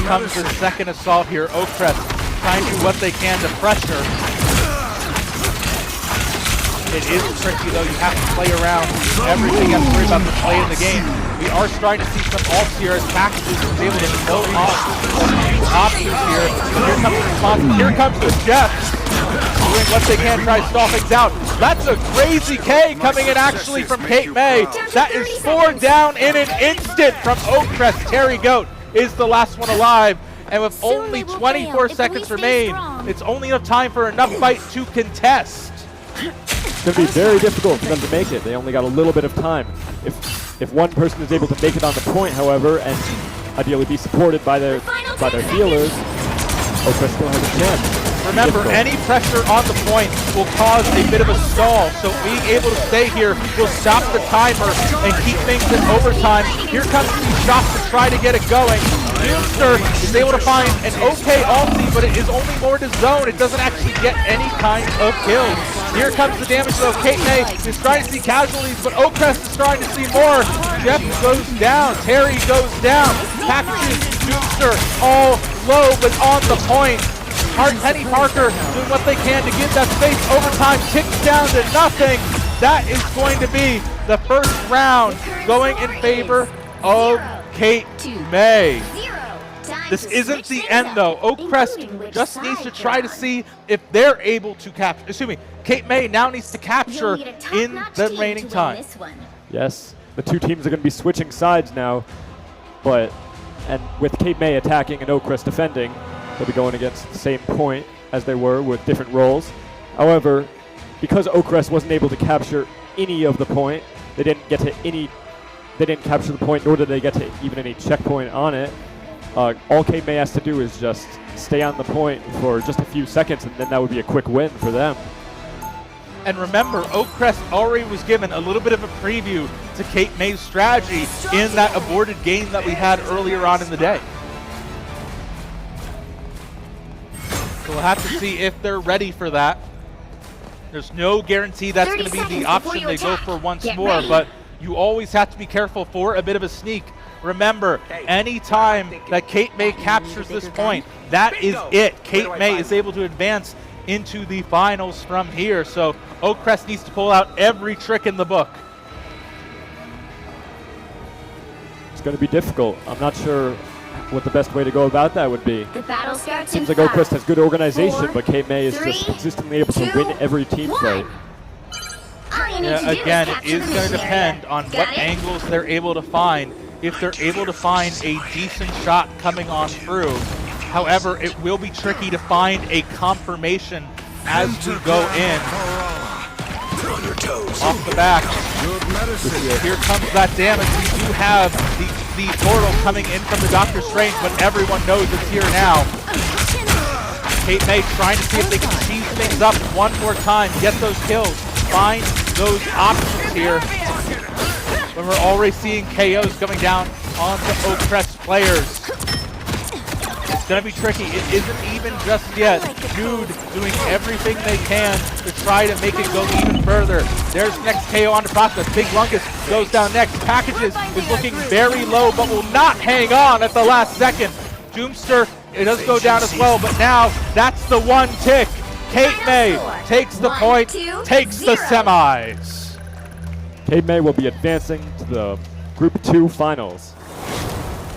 comes the second assault here. Oakcrest trying to do what they can to pressure. It is tricky though, you have to play around everything. You have to worry about the play in the game. We are starting to see some ults here as Packages is able to fill off options here. Here comes the response. Here comes the Jets doing what they can, try to stall things out. That's a crazy K coming in actually from Kate May. That is 4 down in an instant from Oakcrest. Terry Goat is the last one alive. And with only 24 seconds remain, it's only enough time for enough fight to contest. It's going to be very difficult for them to make it. They only got a little bit of time. If one person is able to make it on the point, however, and ideally be supported by their healers, Oakcrest still has a chance. Remember, any pressure on the point will cause a bit of a stall, so being able to stay here will stop the timer and keep things in overtime. Here comes the shots to try to get it going. Doomster is able to find an okay ulti, but it is only more to zone. It doesn't actually get any kind of kills. Here comes the damage though. Kate May is trying to see casualties, but Oakcrest is trying to see more. Jeff goes down, Terry goes down. Packages, Doomster all low, but on the point. Penny Parker doing what they can to get that space. Overtime ticks down to nothing. That is going to be the first round going in favor of Kate May. This isn't the end though. Oakcrest just needs to try to see if they're able to capture, Kate May now needs to capture in the remaining time. Yes, the two teams are going to be switching sides now, and with Kate May attacking and Oakcrest defending, they'll be going against the same point as they were with different roles. However, because Oakcrest wasn't able to capture any of the point, they didn't capture the point, nor did they get to even any checkpoint on it. All Kate May has to do is just stay on the point for just a few seconds, and then that would be a quick win for them. And remember, Oakcrest already was given a little bit of a preview to Kate May's strategy in that aborted game that we had earlier on in the day. So we'll have to see if they're ready for that. There's no guarantee that's going to be the option they go for once more, but you always have to be careful for a bit of a sneak. Remember, any time that Kate May captures this point, that is it. Kate May is able to advance into the finals from here, so Oakcrest needs to pull out every trick in the book. It's going to be difficult. I'm not sure what the best way to go about that would be. Seems like Oakcrest has good organization, but Kate May is just consistently able to win every team fight. Yeah, again, it is going to depend on what angles they're able to find. If they're able to find a decent shot coming on through. However, it will be tricky to find a confirmation as we go in. Off the back. Here comes that damage. We do have the portal coming in from the Doctor Strange, but everyone knows it's here now. Kate May trying to see if they can cheese things up one more time, get those kills, find those options here. When we're already seeing KOs coming down on the Oakcrest players. It's going to be tricky. It isn't even just yet. Jude doing everything they can to try to make it go even further. There's next KO on the process. Big Lungus goes down next. Packages is looking very low, but will not hang on at the last second. Doomster, it does go down as well, but now that's the one tick. Kate May takes the point, takes the semis. Kate May will be advancing to the Group 2 finals.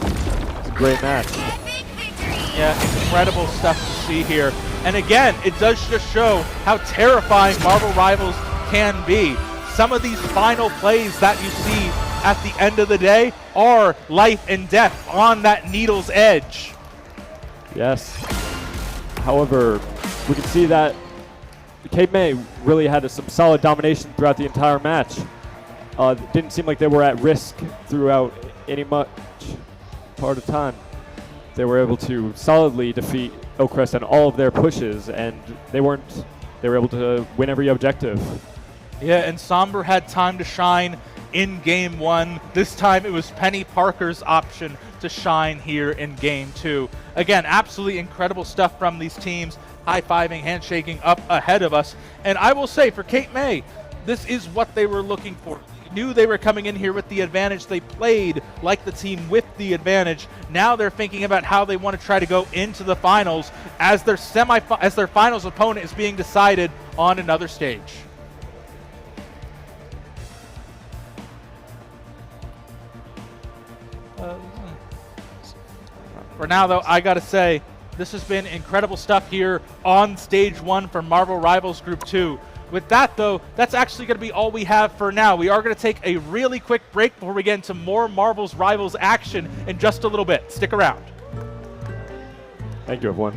It's a great match. Yeah, incredible stuff to see here. And again, it does just show how terrifying Marvel Rivals can be. Some of these final plays that you see at the end of the day are life and death on that needle's edge. Yes. However, we can see that Kate May really had some solid domination throughout the entire match. It didn't seem like they were at risk throughout any much part of time. They were able to solidly defeat Oakcrest on all of their pushes, and they were able to win every objective. Yeah, and Somber had time to shine in game 1. This time it was Penny Parker's option to shine here in game 2. Again, absolutely incredible stuff from these teams. High-fiving, handshaking up ahead of us. And I will say, for Kate May, this is what they were looking for. knew they were coming in here with the advantage. They played like the team with the advantage. Now they're thinking about how they want to try to go into the finals as their finals opponent is being decided on another stage. For now, though, I gotta say, this has been incredible stuff here on Stage 1 for Marvel Rivals Group 2. With that, though, that's actually going to be all we have for now. We are going to take a really quick break before we get into more Marvel's Rivals action in just a little bit. Stick around. Thank you, everyone.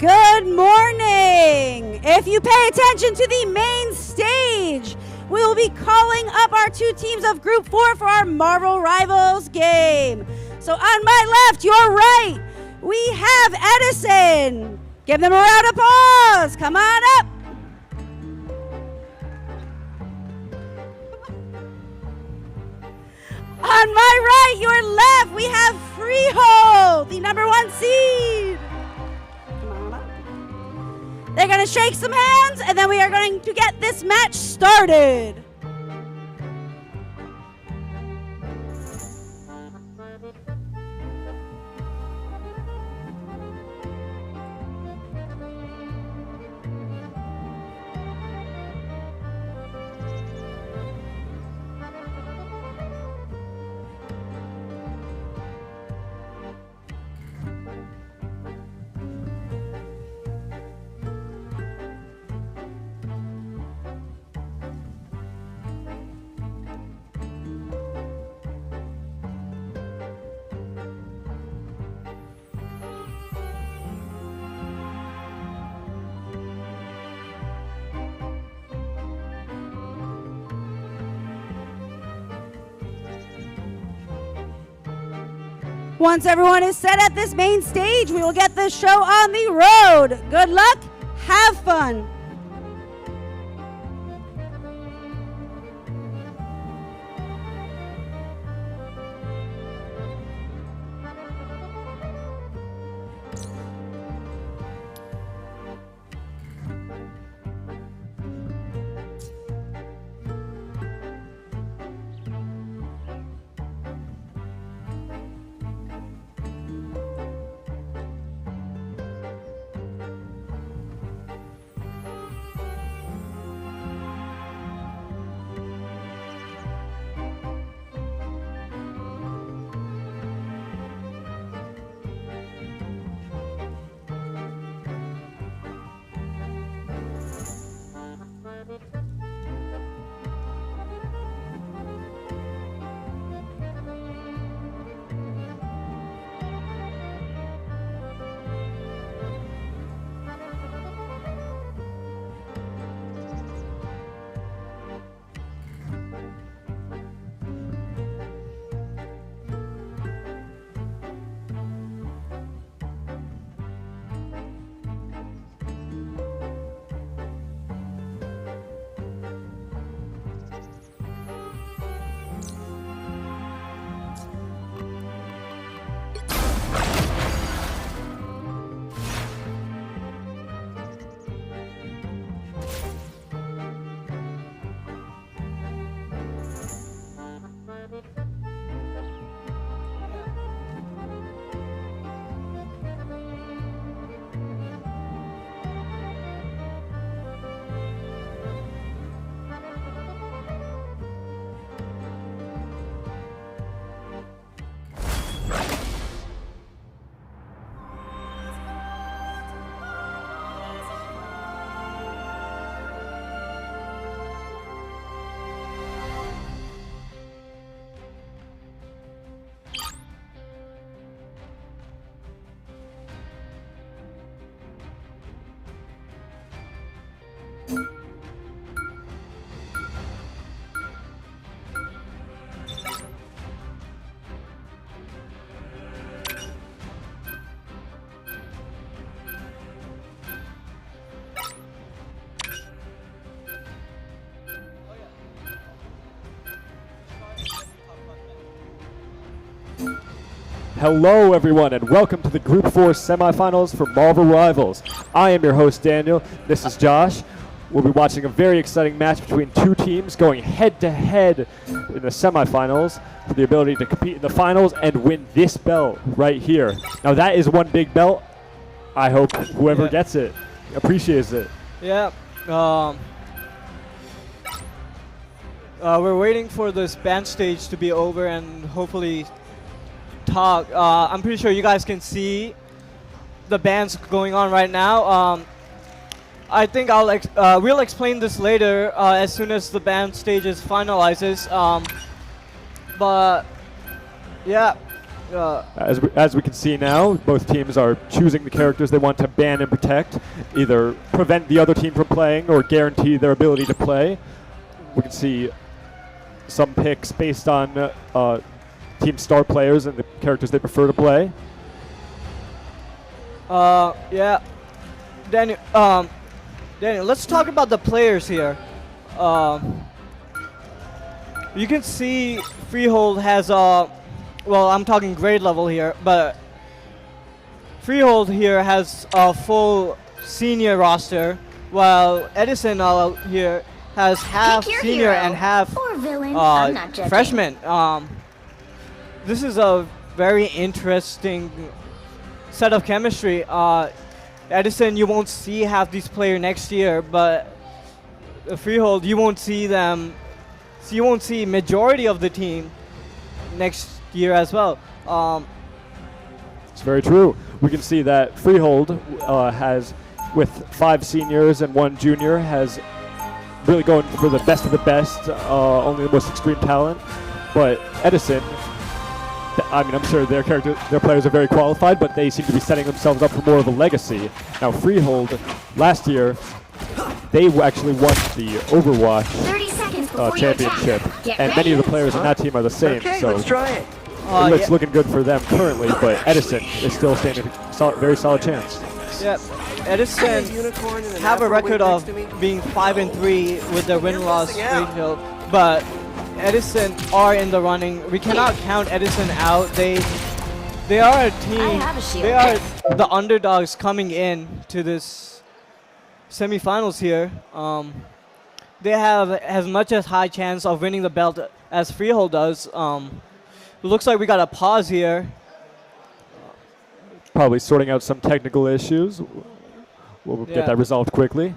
Good morning! If you pay attention to the main stage, we will be calling up our two teams of Group 4 for our Marvel Rivals game. So on my left, your right, we have Edison. Give them a round of applause. Come on up. On my right, your left, we have Freehold, the #1 seed. They're going to shake some hands, and then we are going to get this match started. Once everyone is set at this main stage, we will get this show on the road. Good luck, have fun. Hello everyone and welcome to the Group 4 semifinals for Marvel Rivals. I am your host Daniel, this is Josh. We'll be watching a very exciting match between two teams going head to head in the semifinals for the ability to compete in the finals and win this belt right here. Now that is one big belt. I hope whoever gets it appreciates it. Yeah. We're waiting for this band stage to be over and hopefully talk. I'm pretty sure you guys can see the bands going on right now. I think we'll explain this later as soon as the band stages finalizes. But yeah, As we can see now, both teams are choosing the characters they want to ban and protect, either prevent the other team from playing or guarantee their ability to play. We can see some picks based on team star players and the characters they prefer to play. Yeah. Daniel, Daniel, let's talk about the players here. You can see Freehold has well, I'm talking grade level here, but Freehold here has a full senior roster, while Edison here has half Pick your senior hero and half or villain. I'm not judging. freshman. This is a very interesting set of chemistry. Edison, you won't see half these players next year, but Freehold, you won't see them. So you won't see majority of the team next year as well. It's very true. We can see that Freehold has, with 5 seniors and 1 junior, has really going for the best of the best, only the most extreme talent. But Edison, I mean, I'm sure their players are very qualified, but they seem to be setting themselves up for more of a legacy. Now, Freehold, last year, they actually won the Overwatch 30 seconds before you championship, attack. Get and ready. many of the players in that team are the same. Okay, so let's try it. it looks looking good for them currently, but Edison is still standing a very solid chance. Yep. Edison Unicorn and an have a Afro record wig of next to me. being 5-3 with their win-loss missing out. ratio, but Edison are in the running. We cannot count Edison out. They are a team. I have a shield. They are the underdogs coming in to this semifinals here. They have as much as high chance of winning the belt as Freehold does. It looks like we got a pause here. Probably sorting out some technical issues. We'll Yeah. get that resolved quickly.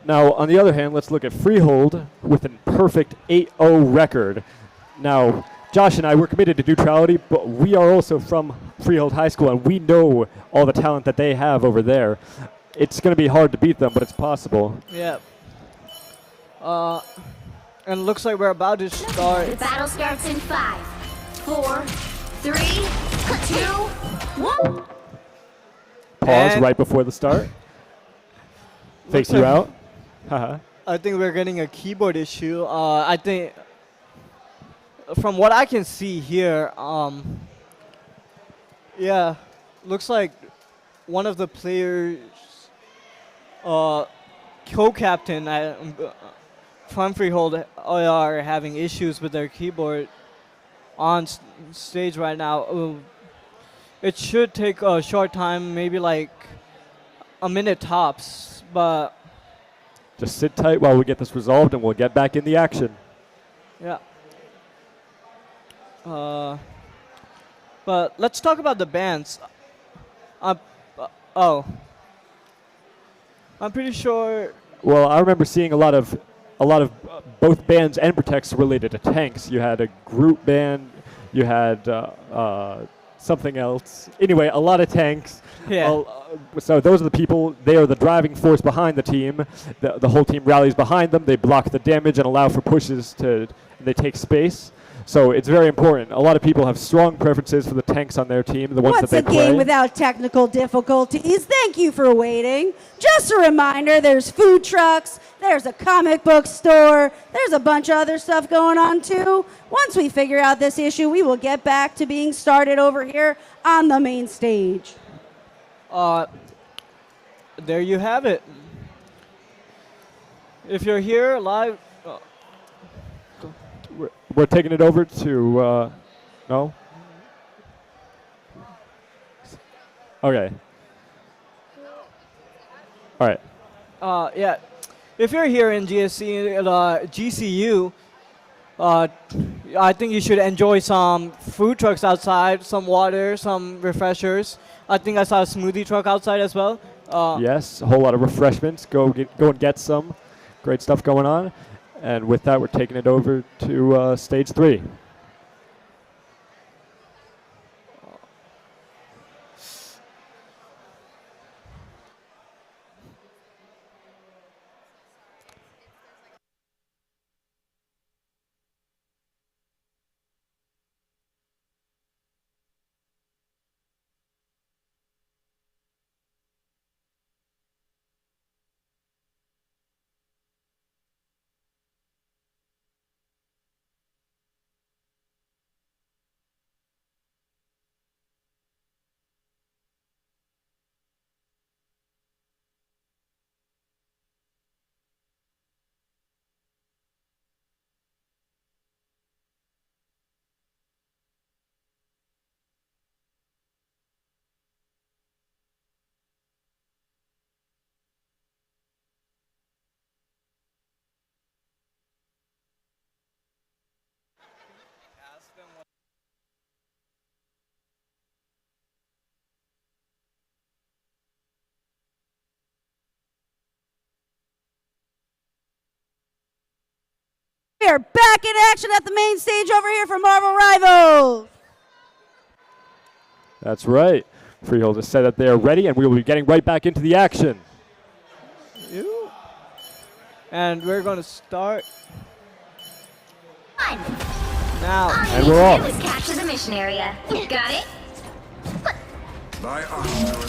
Now, on the other hand, let's look at Freehold with a perfect 8-0 record. Now, Josh and I, we're committed to neutrality, but we are also from Freehold High School, and we know all the talent that they have over there. It's going to be hard to beat them, but it's possible. Yeah. And it looks like we're about to start. The battle starts in 5, 4, 3, 2, 1. Pause And- right before the start. Fakes you like- out. Haha. I think we're getting a keyboard issue. I think, from what I can see here, yeah, looks like one of the players, co-captain from Freehold, are having issues with their keyboard on stage right now. It should take a short time, maybe like a minute tops, but Just sit tight while we get this resolved, and we'll get back in the action. yeah. But let's talk about the bands. Oh, I'm pretty sure. Well, I remember seeing a lot of both bands and protects related to tanks. You had a group band, you had something else. Anyway, a lot of tanks. Yeah. So those are the people. They are the driving force behind the team. The whole team rallies behind them. They block the damage and allow for pushes they take space. So it's very important. A lot of people have strong preferences for the tanks on their team, the ones What's that a they play. game without technical difficulties? Thank you for waiting. Just a reminder, there's food trucks, there's a comic book store, there's a bunch of other stuff going on too. Once we figure out this issue, we will get back to being started over here on the main stage. There you have it. If you're here live, We're taking it over to, no? Okay. All right. yeah. If you're here in GSE, GCU, I think you should enjoy some food trucks outside, some water, some refreshers. I think I saw a smoothie truck outside as well. Yes, a whole lot of refreshments. Go and get some. Great stuff going on. And with that, we're taking it over to stage 3. We are back in action at the main stage over here for Marvel Rivals. That's right. Freehold has said that they are ready, and we will be getting right back into the action. And we're going to start One. now. And we're off. Is capture the mission area. Got it?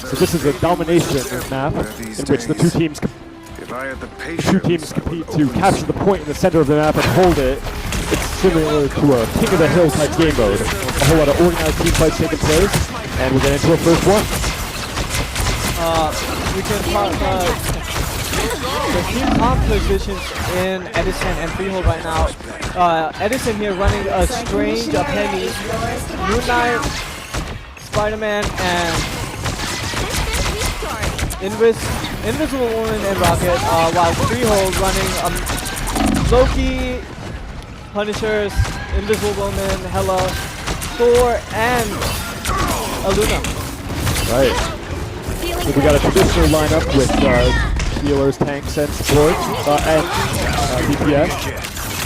So this is a domination map in which the two teams compete to capture the point in the center of the map and hold it. It's similar to a King of the Hill type game mode. A whole lot of organized team fights taking place, and we're getting into our first one. We can talk the team comp positions in Edison and Freehold right now. Edison here running a Strange, a Penny, Moon Knight, Spider-Man, and Invisible Woman and Rocket, while Freehold running Loki, Punishers, Invisible Woman, Hela, Thor, and Aluna. Right. So we got a traditional lineup with healers, tanks, and supports, and DPS.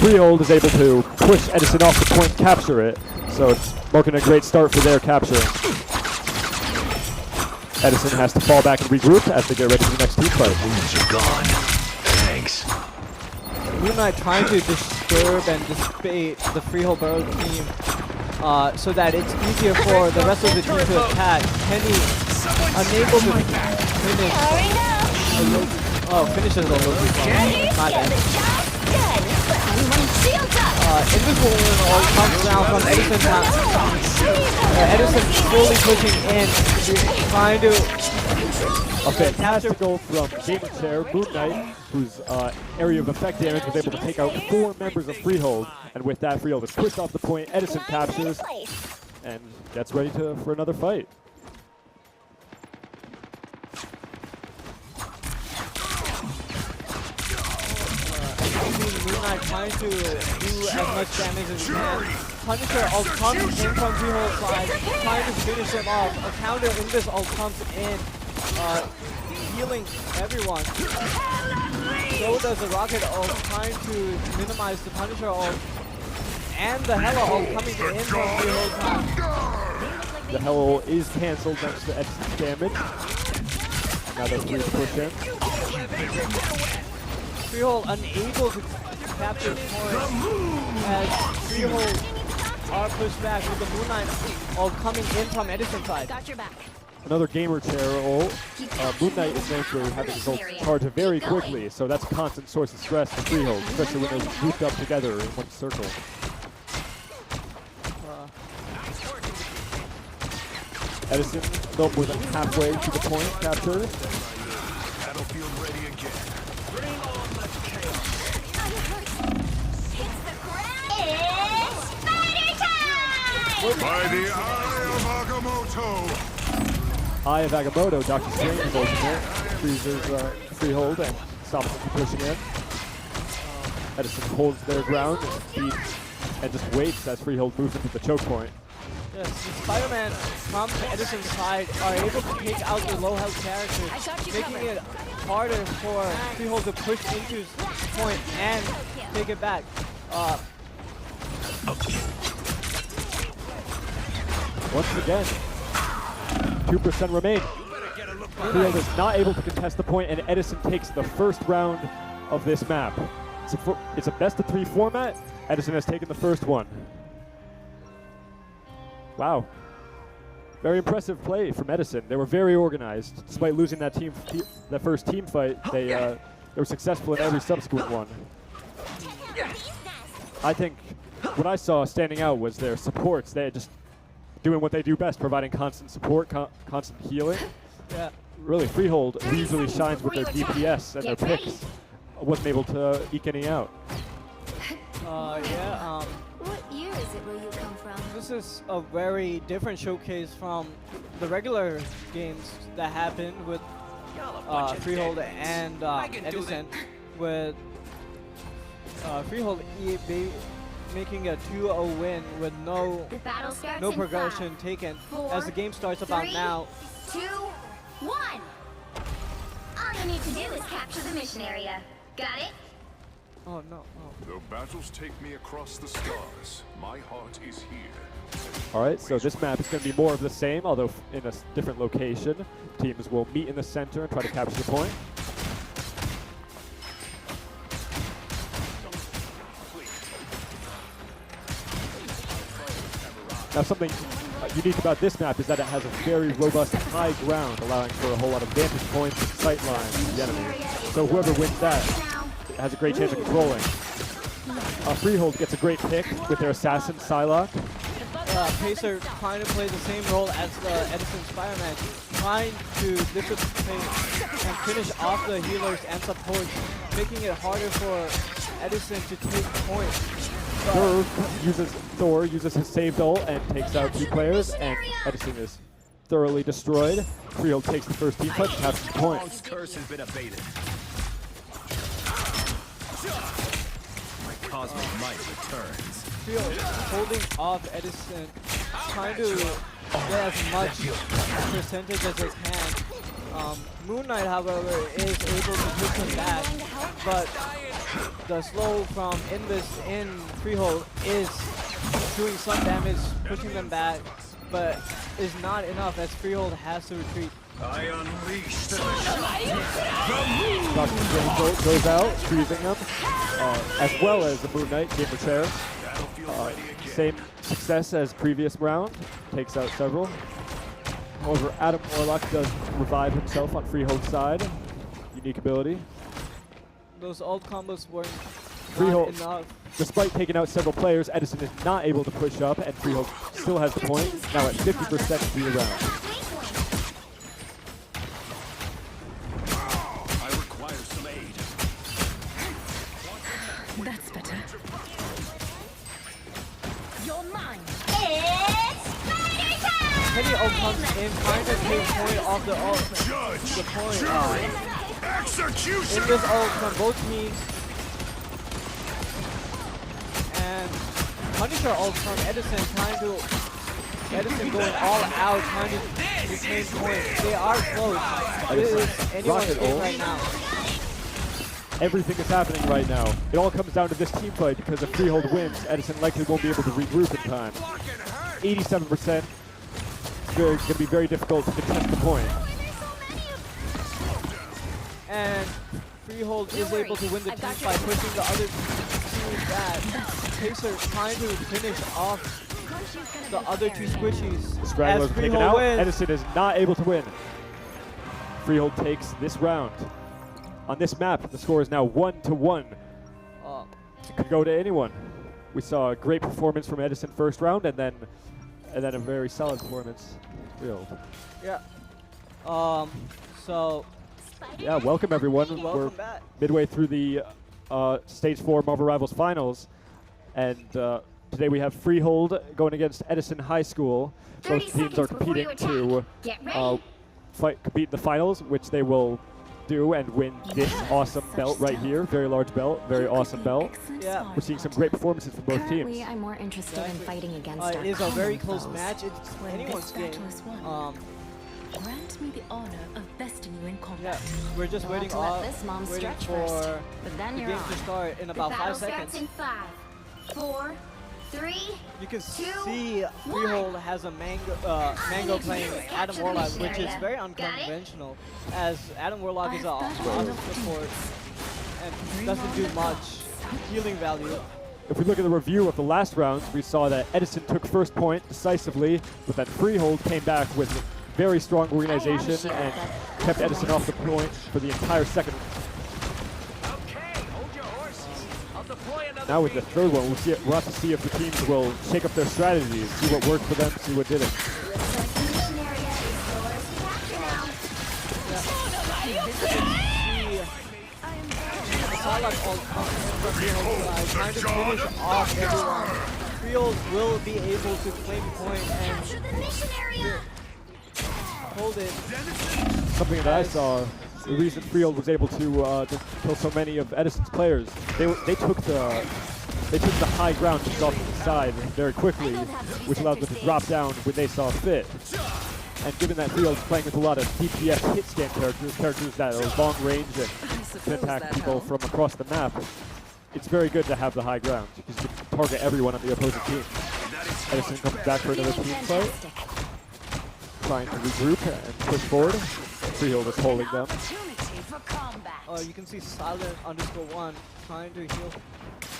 Freehold is able to push Edison off the point, capture it, so it's marking a great start for their capturing. Edison has to fall back and regroup as they get ready for the next team fight. You're gone. Thanks. Moon Knight trying to disturb and dissipate the Freehold Burrow team so that it's easier for the rest of the team to attack. Penny unable to finish. Finishes the Loki. My bad. Invisible Woman all comes down from Edison. Edison fully pushing in, trying to. A fantastic goal from Gamer Chair, Moon Knight, whose area of effect damage was able to take out 4 members of Freehold, and with that, Freehold is pushed off the point. Edison captures and gets ready for another fight. Moon Knight trying to do as much damage as he can. Punisher all comes in from Freehold's side, trying to finish him off. A counter in this all comes in, healing everyone. So does the Rocket ult, trying to minimize the Punisher ult. And the Hela ult coming in from Freehold's side. The Hell is cancelled thanks to Edison's damage. Now they're free to push in. Freehold unable to capture the point as Freehold are pushed back with the Moon Knight all coming in from Edison's side. Got your back. Another Gamer Chair ult. Moon Knight is known for having his ult charge very quickly, so that's a constant source of stress for Freehold, especially when they're grouped up together in one circle. Edison, no more than halfway to the point, captured. Battlefield ready again. It's spider time! By the Eye of Agamotto. Eye of Agamotto, Dr. Strange's ultimate, freezes Freehold and stops them from pushing in. Edison holds their ground and just waits as Freehold moves into the choke point. Yes, the Spider-Man from Edison's side are able to take out the low health characters, making it harder for Freehold to push into his point and take it back. Once again, 2% remain. Freehold is not able to contest the point, and Edison takes the first round of this map. It's a best-of-3 format. Edison has taken the first one. Wow. Very impressive play from Edison. They were very organized. Despite losing that first team fight, they were successful in every subsequent one. I think what I saw standing out was their supports. They're just doing what they do best, providing constant support, constant healing. Yeah. Really, Freehold usually shines with their DPS and their picks. Wasn't able to eke any out. What year is it where you come from? This is a very different showcase from the regular games that happened with Freehold and Edison, with Freehold making a 2-0 win with no The battle starts in progression 5, taken 4, as the game starts about 3, now. 2, 1. All you need to do is capture the mission area. Got it? Oh no. Oh. Though battles take me across the stars, my heart is here. All right, so this map is going to be more of the same, although in a different location. Teams will meet in the center and try to capture the point. Now something unique about this map is that it has a very robust high ground, allowing for a whole lot of vantage points and sight lines to the enemy. So whoever wins that has a great chance of controlling. Freehold gets a great pick with their assassin Psylocke. Pacer trying to play the same role as Edison Spider-Man, trying to dissipate and finish off the healers and supports, making it harder for Edison to take points. Thor uses his saved ult and takes out 2 players, and Edison is thoroughly destroyed. Freehold takes the first team fight and captures the point. Kong's curse has been abated. My cosmic might returns. Field holding off Edison, trying to get as much percentage as they can. Moon Knight, however, is able to push him back, but the slow from Invis in Freehold is doing some damage, pushing them back, but is not enough as Freehold has to retreat. I unleash the Dr. Strange goes out, freezing them, as well as the Moon Knight, Gamer Chair. Same success as previous round, takes out several. However, Adam Warlock does revive himself on Freehold's side. Unique ability. Those ult combos weren't Freehold, enough. despite taking out several players, Edison is not able to push up, and Freehold still has the point, now at 50% through the round. I require some aid. That's better. You're mine. It's party time! Penny ult comes in, trying to take point off the ult. Judge! The point. Jury! In Execution! this ult from both teams. And Punisher ult from Edison, Edison going all out, trying to retain points. They are close. This is anyone's Rocket game ult. right now. Everything is happening right now. It all comes down to this team fight because if Freehold wins, Edison likely won't be able to regroup in time. 87%. It's going to be very difficult to contest the point. And Freehold is able to win the team by pushing the other team back. Pacer trying to finish off the other 2 squishies. Straggler's as taken Freehold out. wins. Edison is not able to win. Freehold takes this round. On this map, the score is now 1-1. It could go to anyone. We saw a great performance from Edison first round, and then a very solid performance. Freehold. Yeah. So Yeah, welcome everyone. We're welcome back. midway through the Stage 4 Marvel Rivals Finals, and today we have Freehold going against Edison High School. 30 Both teams are seconds before you competing to Get ready. compete in the finals, which they will do and win this awesome belt right here. Very large belt, very awesome belt. Yeah. We're seeing some great performances from both Currently, teams. I'm more interested in fighting against our It is a very common close foes. match. It's When anyone's this game. battle is won, grant me the honor of besting you in Yeah, combat. we're just You'll have waiting to let off, this mom waiting stretch for first, but then the you're game on. to start in The about battle 5 seconds. starts in 5, 4, 3. You can 2, see Freehold has a Mango playing Adam Warlock, which is very Got it? unconventional, as Adam Warlock is a I've battled auto enough support and doesn't do much healing value. If we look at the review of the last rounds, we saw that Edison took first point decisively, but that Freehold came back with very strong organization and kept Edison off the point for the entire second. Now with the third one, we'll have to see if the teams will shake up their strategies, see what worked for them, see what didn't. Mission area is yours to capture now. Psylocke all comes in from Freehold's side, trying to finish off everyone. Freehold will be able to claim point and Capture the mission area. hold it. Something that I saw, the reason Freehold was able to kill so many of Edison's players, they took the high ground just off to the side very quickly, which allowed them to drop down when they saw fit. And given that Freehold's playing with a lot of DPS hit scan characters that are long range and can attack people from across the map, it's very good to have the high ground because you can target everyone on the opposing team. Edison comes back for another team fight, trying to regroup and push forward. Freehold is holding them. Opportunity for combat. You can see Silent_1 trying to heal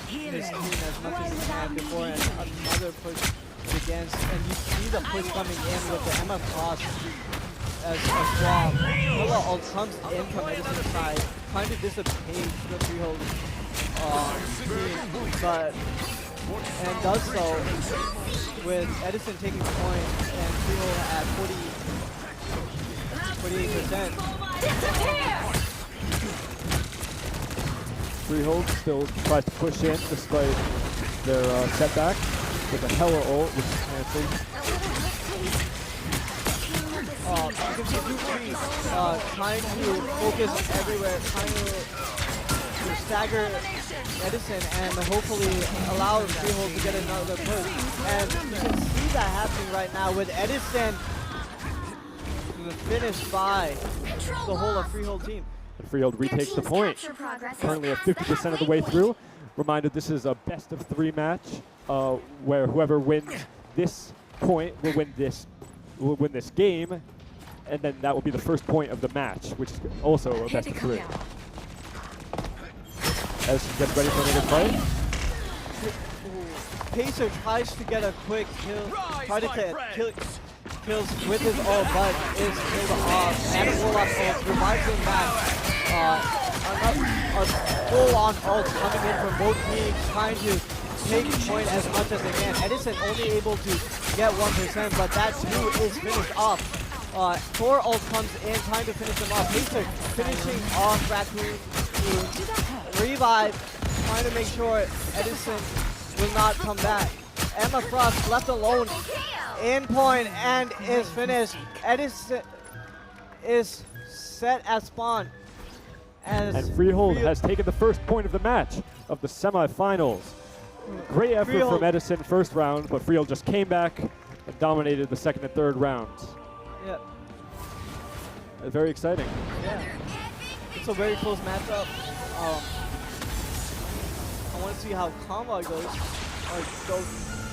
his team as much as he can before another push begins. And you see the push coming in with the Emma Frost as well. Nola ult comes in from Edison's side, trying to dissipate the Freehold team, but and does so with Edison taking point and Freehold at 48%. Freehold still tries to push in despite their setback with a Hella ult, which is cancelled. You can see Dupree trying to focus everywhere, trying to stagger Edison and hopefully allow Freehold to get another push. And you can see that happening right now with Edison finished by the whole of Freehold team. And Freehold retakes the point. Currently at 50% of the way through. Reminded this is a best of 3 match where whoever wins this point will win this game, and then that will be the first point of the match, which is also a best of 3. Edison gets ready for another fight. Pacer tries to get a quick kill, try to get kills with his ult, but is killed off. And Warlock ult revives him back. A full-on ult coming in from both teams, trying to take point as much as they can. Edison only able to get 1%, but that too is finished off. Thor ult comes in, trying to finish him off. Pacer finishing off Raccoon. Revive, trying to make sure Edison will not come back. Emma Frost left alone in point and is finished. Edison is set at spawn. And Freehold has taken the first point of the match of the semifinals. Great effort from Edison first round, but Freehold just came back and dominated the second and third rounds. Yeah. Very exciting. Yeah. It's a very close matchup. I want to see how Convoy goes.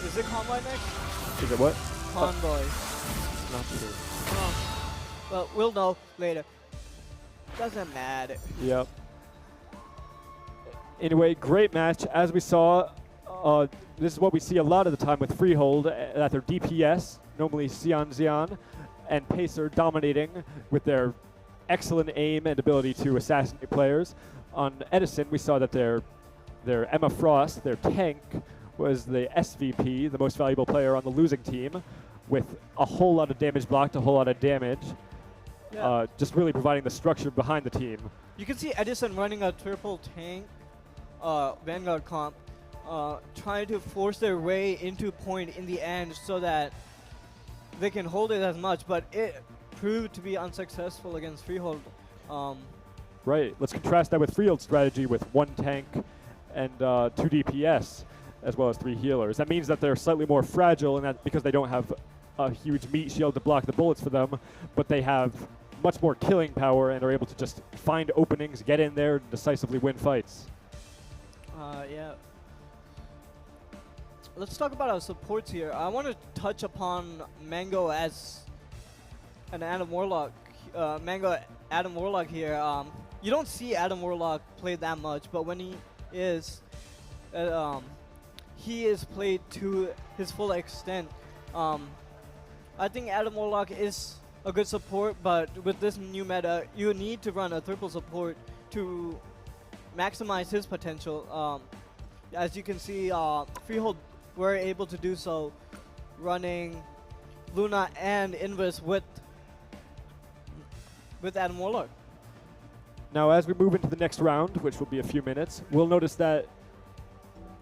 Is it Convoy next? Is it what? Convoy. Not sure. But we'll know later. Doesn't matter. Yep. Anyway, great match. As we saw, this is what we see a lot of the time with Freehold at their DPS, normally Xian and Pacer dominating with their excellent aim and ability to assassinate players. On Edison, we saw that their Emma Frost, their tank, was the SVP, the most valuable player on the losing team, with a whole lot of damage blocked, a whole lot of damage. Yeah. Just really providing the structure behind the team. You can see Edison running a triple tank Vanguard comp, trying to force their way into point in the end so that they can hold it as much, but it proved to be unsuccessful against Freehold. Right. Let's contrast that with Freehold's strategy with 1 tank and 2 DPS, as well as 3 healers. That means that they're slightly more fragile, and that because they don't have a huge meat shield to block the bullets for them, but they have much more killing power and are able to just find openings, get in there, and decisively win fights. Yeah. Let's talk about our supports here. I want to touch upon Mango as an Adam Warlock. Mango Adam Warlock here. You don't see Adam Warlock play that much, but when he is played to his full extent. I think Adam Warlock is a good support, but with this new meta, you need to run a triple support to maximize his potential. As you can see, Freehold were able to do so, running Luna and Invis with Adam Warlock. Now, as we move into the next round, which will be a few minutes, we'll notice that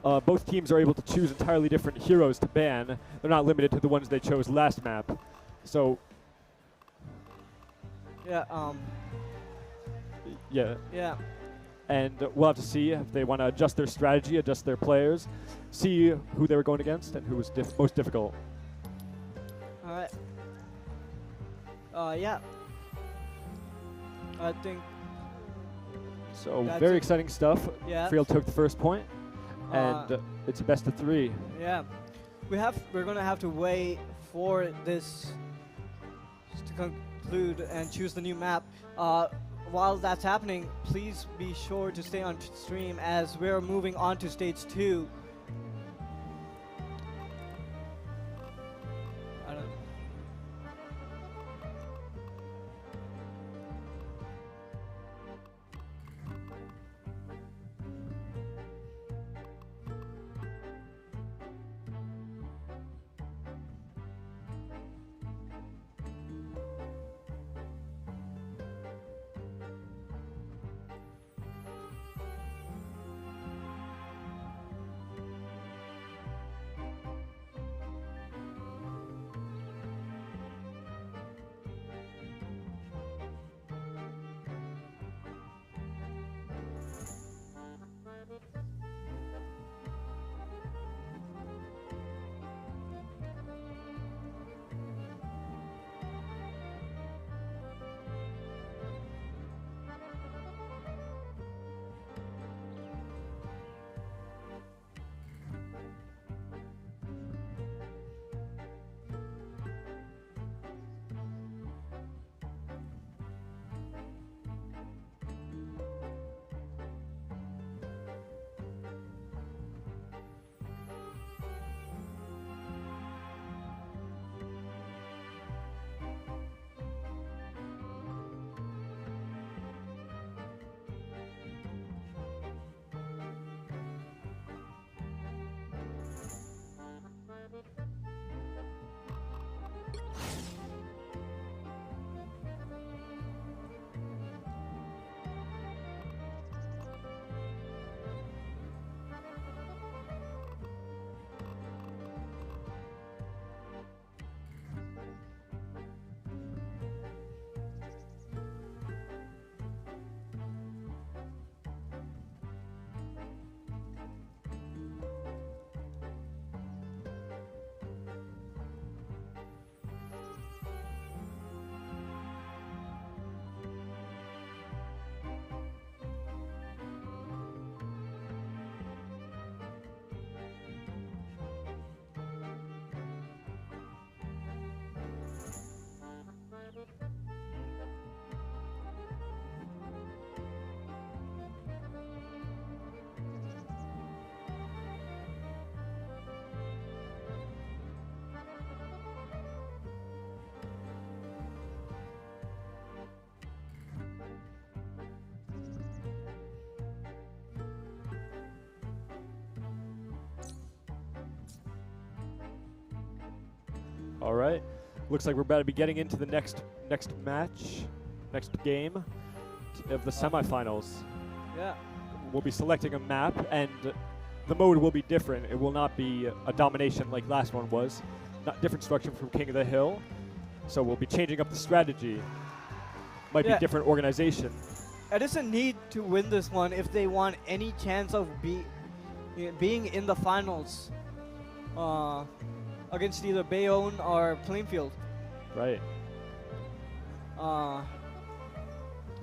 both teams are able to choose entirely different heroes to ban. They're not limited to the ones they chose last map. So, yeah. Yeah. And we'll have to see if they want to adjust their strategy, adjust their players, see who they were going against and who was most difficult. All right. Yeah. I think So That's very it. exciting stuff. Yeah. Friel took the first point, and Uh, it's a best of 3. Yeah, we're gonna have to wait for this to conclude and choose the new map. While that's happening, please be sure to stay on stream as we're moving on to stage 2. I don't. All right. Looks like we're about to be getting into the next match, next game of the semifinals. Yeah. We'll be selecting a map, and the mode will be different. It will not be a domination like last one was. Not different structure from King of the Hill. So we'll be changing up the strategy. Might Yeah. be different organization. Edison need to win this one if they want any chance of being in the finals against either Bayonne or Plainfield. Right.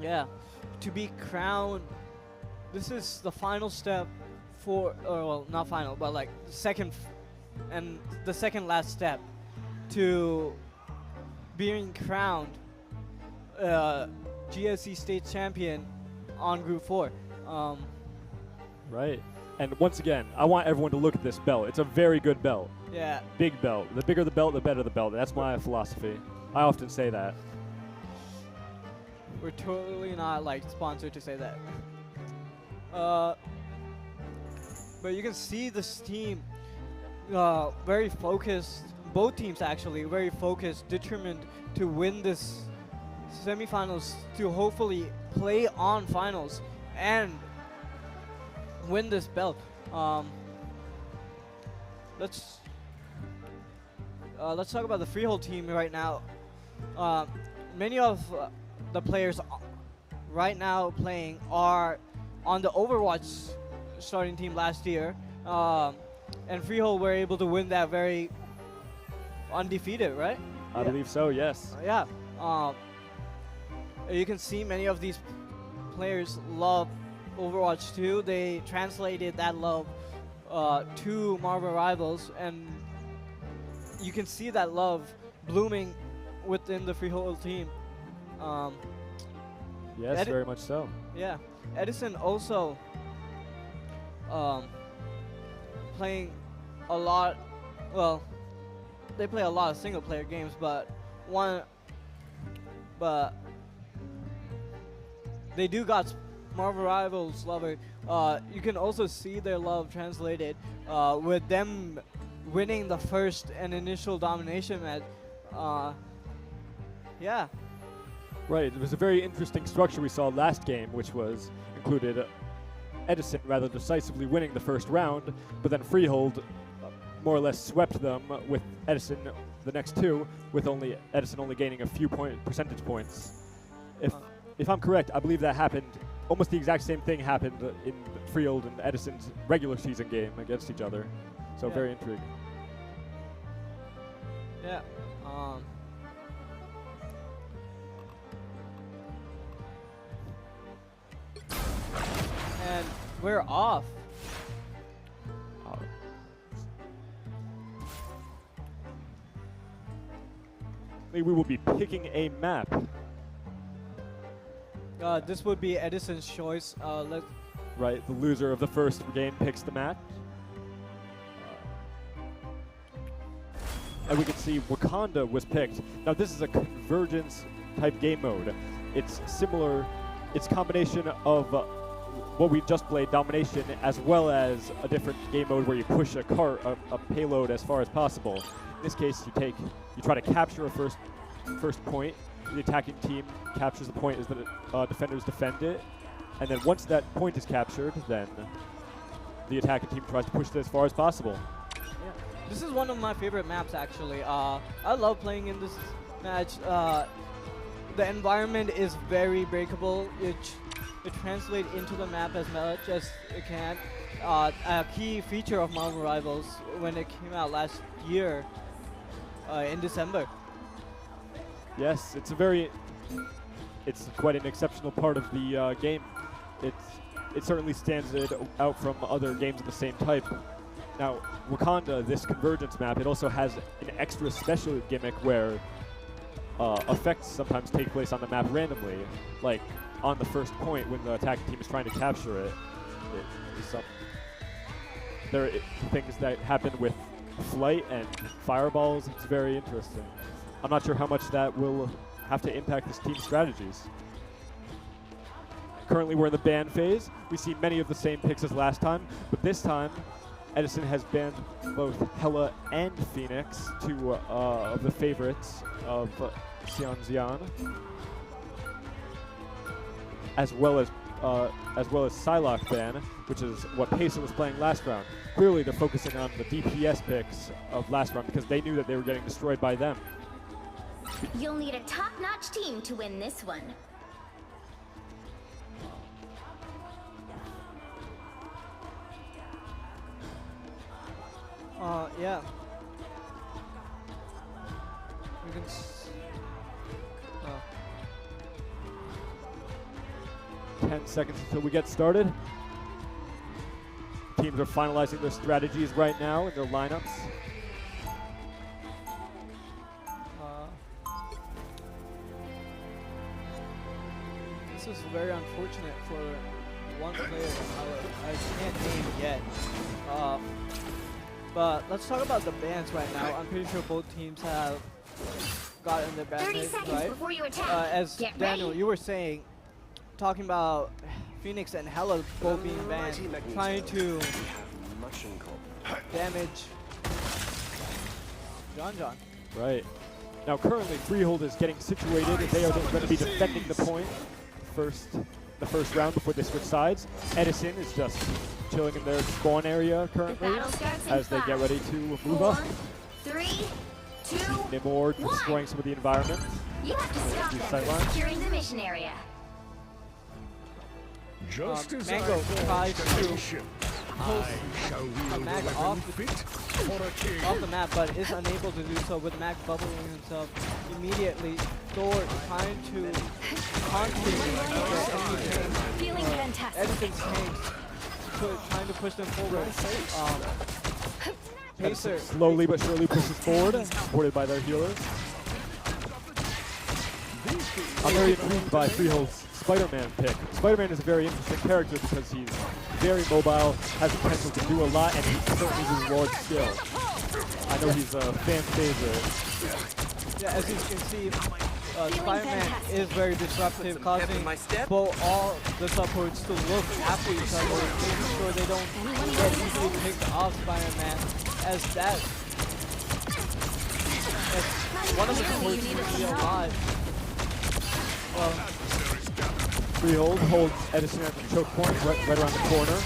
Yeah, to be crowned. This is the final step for, or well, not final, but like the second last step to being crowned GSE state champion on Group 4. Right. And once again, I want everyone to look at this belt. It's a very good belt. Yeah. Big belt. The bigger the belt, the better the belt. That's my philosophy. I often say that. We're totally not like sponsored to say that. But you can see this team very focused. Both teams actually very focused, determined to win this semifinals, to hopefully play on finals and win this belt. Let's talk about the Freehold team right now. Many of the players right now playing are on the Overwatch starting team last year, and Freehold were able to win that very undefeated, right? I believe so, yes. Yeah. You can see many of these players love Overwatch 2, they translated that love to Marvel Rivals, and you can see that love blooming within the Freehold team. Yes, very much so. Yeah, Edison also playing a lot. Well, they play a lot of single-player games, but they do got Marvel Rivals lover. You can also see their love translated with them winning the first and initial domination match. Yeah. Right, it was a very interesting structure we saw last game, which included Edison rather decisively winning the first round, but then Freehold more or less swept them with Edison the next two, with Edison only gaining a few percentage points. If I'm correct, I believe that happened, almost the exact same thing happened in Freehold and Edison's regular season game against each other. So Yeah. very intriguing. Yeah. And we're off. We will be picking a map. This would be Edison's choice. Right, the loser of the first game picks the map. And we can see Wakanda was picked. Now this is a convergence type game mode. It's similar, it's a combination of what we just played, domination, as well as a different game mode where you push a payload as far as possible. In this case, you try to capture a first point. The attacking team captures the point as the defenders defend it. And then once that point is captured, then the attacking team tries to push it as far as possible. This is one of my favorite maps, actually. I love playing in this match. The environment is very breakable. It translates into the map as much as it can. A key feature of Marvel Rivals when it came out last year in December. Yes, it's quite an exceptional part of the game. It certainly stands it out from other games of the same type. Now, Wakanda, this convergence map, it also has an extra special gimmick where effects sometimes take place on the map randomly, like on the first point when the attacking team is trying to capture it. There are things that happen with flight and fireballs. It's very interesting. I'm not sure how much that will have to impact this team's strategies. Currently, we're in the ban phase. We see many of the same picks as last time, but this time, Edison has banned both Hela and Phoenix, two of the favorites of Xianxian, as well as Psylocke ban, which is what Pesa was playing last round. Clearly, they're focusing on the DPS picks of last round because they knew that they were getting destroyed by them. You'll need a top-notch team to win this one. Yeah. You can 10 seconds until we get started. Teams are finalizing their strategies right now in their lineups. This is very unfortunate for one player I can't name yet. But let's talk about the bans right now. I'm pretty sure both teams have gotten their ban 30 hit, seconds right? before you attack. As Get Daniel, ready. you were saying, talking about Phoenix and Hela both being banned, trying to damage John. Right. Now currently Freehold is getting situated. They are going to be defending the point the first round before they switch sides. Edison is just chilling in their spawn area currently Battle starts in as they get 5, ready to move 4, up. 3, 2, Nimord 1. destroying some of the environment. You have to stop These them sight from lines. securing the mission area. Just as Mango I thought, tries to ship. post a mag off the map, but is unable to do so with Mag bubbling himself immediately. Thor trying to constantly the enemy tanks, Feeling fantastic. Edison's tanks, trying to push them forward. Pacer Slowly but surely pushes forward, supported by their healers. I'm very intrigued by Freehold's Spider-Man pick. Spider-Man is a very interesting character because he's very mobile, has the potential to do a lot, and he certainly uses large skill. I know he's a fan favorite. Yeah, as you can see, Spider-Man is very disruptive, causing all the supports to look after each other, making sure they don't get easily picked off Spider-Man, as one of the supports to be alive. Freehold holds Edison at the choke point right around the corner.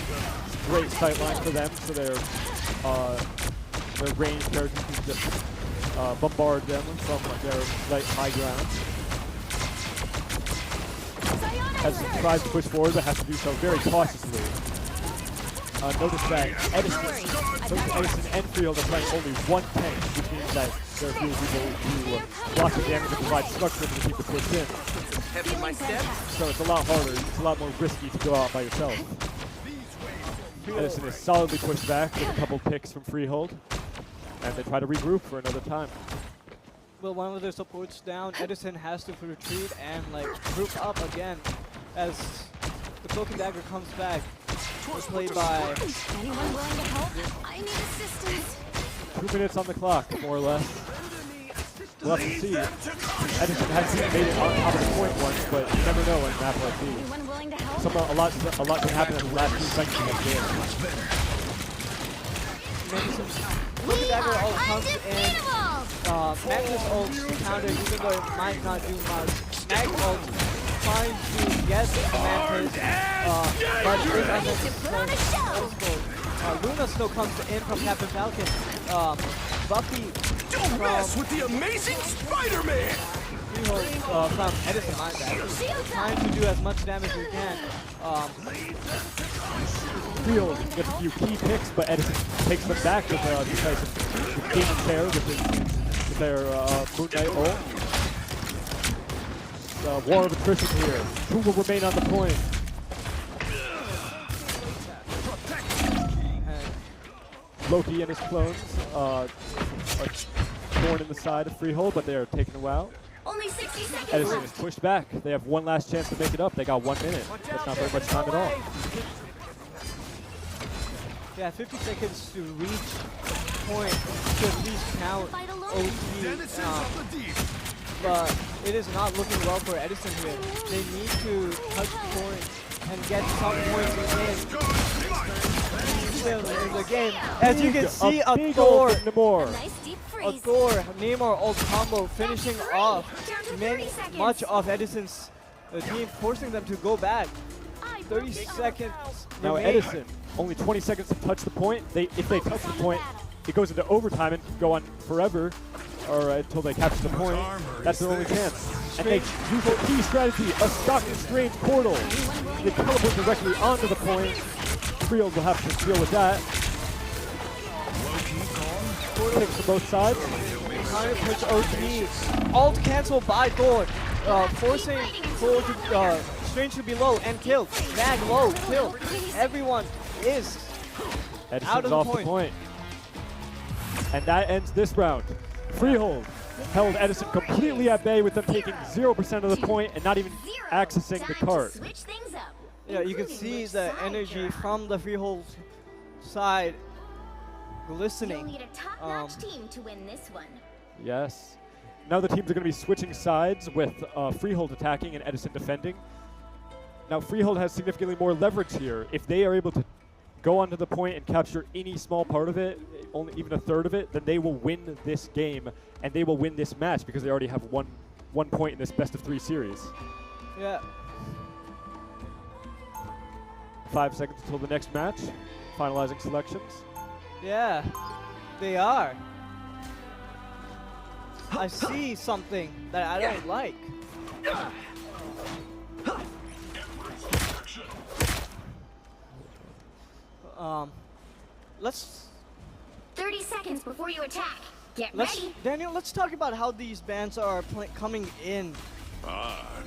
It's a great sight line for them, so their ranged characters can just bombard them from their high ground. Edison tries to push forward, but has to do so very cautiously. Notice that Edison and Freehold are playing only one tank, which means that there are few people who block the damage and provide structure for the team to push in. So it's a lot harder, it's a lot more risky to go out by yourself. Edison is solidly pushed back with a couple picks from Freehold, and they try to regroup for another time. Well, one of their supports down, Edison has to retreat and group up again as the Cloak and Dagger comes back. It's played by... Anyone willing to help? I need assistance. 2 minutes on the clock, more or less. We'll have to see. Edison has made it out of the point once, but you never know in a map like these. Anyone willing to help? A lot can happen in the last 2 seconds of the game. Cloak and Dagger ult comes in. Undefeatable! Magnus ult counter, even though it might not do much. Mag ult trying to get the Mantis, but is unnecessary. Luna still comes in from Captain Falcon. Buffy Don't mess with the amazing Spider-Man! from Edison, my bad. Trying to do as much damage as we can. Freehold gets a few key picks, but Edison takes them back with Demon Fair with their Moon Knight ult. War of attrition here. Who will remain on the point? Loki and his clones are torn in the side of Freehold, but they are taken out. Only 60 seconds Edison is left. pushed back. They have one last chance to make it up. They got 1 minute. That's not very much time at all. Yeah, 50 seconds to reach the point to at least count OT. But it is not looking well for Edison here. They need to touch the point and get some points in. Still in the game. As you can see, a Thor, Nice deep a freeze. Thor Namor ult combo finishing off much of Edison's team, forcing them to go back. 30 seconds. Now remain. Edison, only 20 seconds to touch the point. If they touch the point, it goes into overtime and can go on forever, or until they capture the point. That's their only chance. And they use a key strategy, a stock and strange portal. They teleport directly onto the point. Freehold will have to deal with that. Picks from both sides. Trying to push OT. Alt cancel by Thor. Forcing Thor to Strange to be low and killed. Mag low, killed. Everyone is Edison's out of the off point. the point. And that ends this round. Freehold held Edison completely at bay with them taking 0% of the point and not even accessing the cart. Switch things up. Yeah, you can see the energy from the Freehold side You'll glistening. need a top-notch team to win this one. Yes. Now the teams are going to be switching sides with Freehold attacking and Edison defending. Now Freehold has significantly more leverage here. If they are able to go onto the point and capture any small part of it, only even a third of it, then they will win this game and they will win this match because they already have one point in this best-of-3 series. Yeah. 5 seconds until the next match. Finalizing selections. Yeah, they are. I see something that I don't like. Let's 30 seconds before you attack. Get ready. Daniel, let's talk about how these bands are coming in.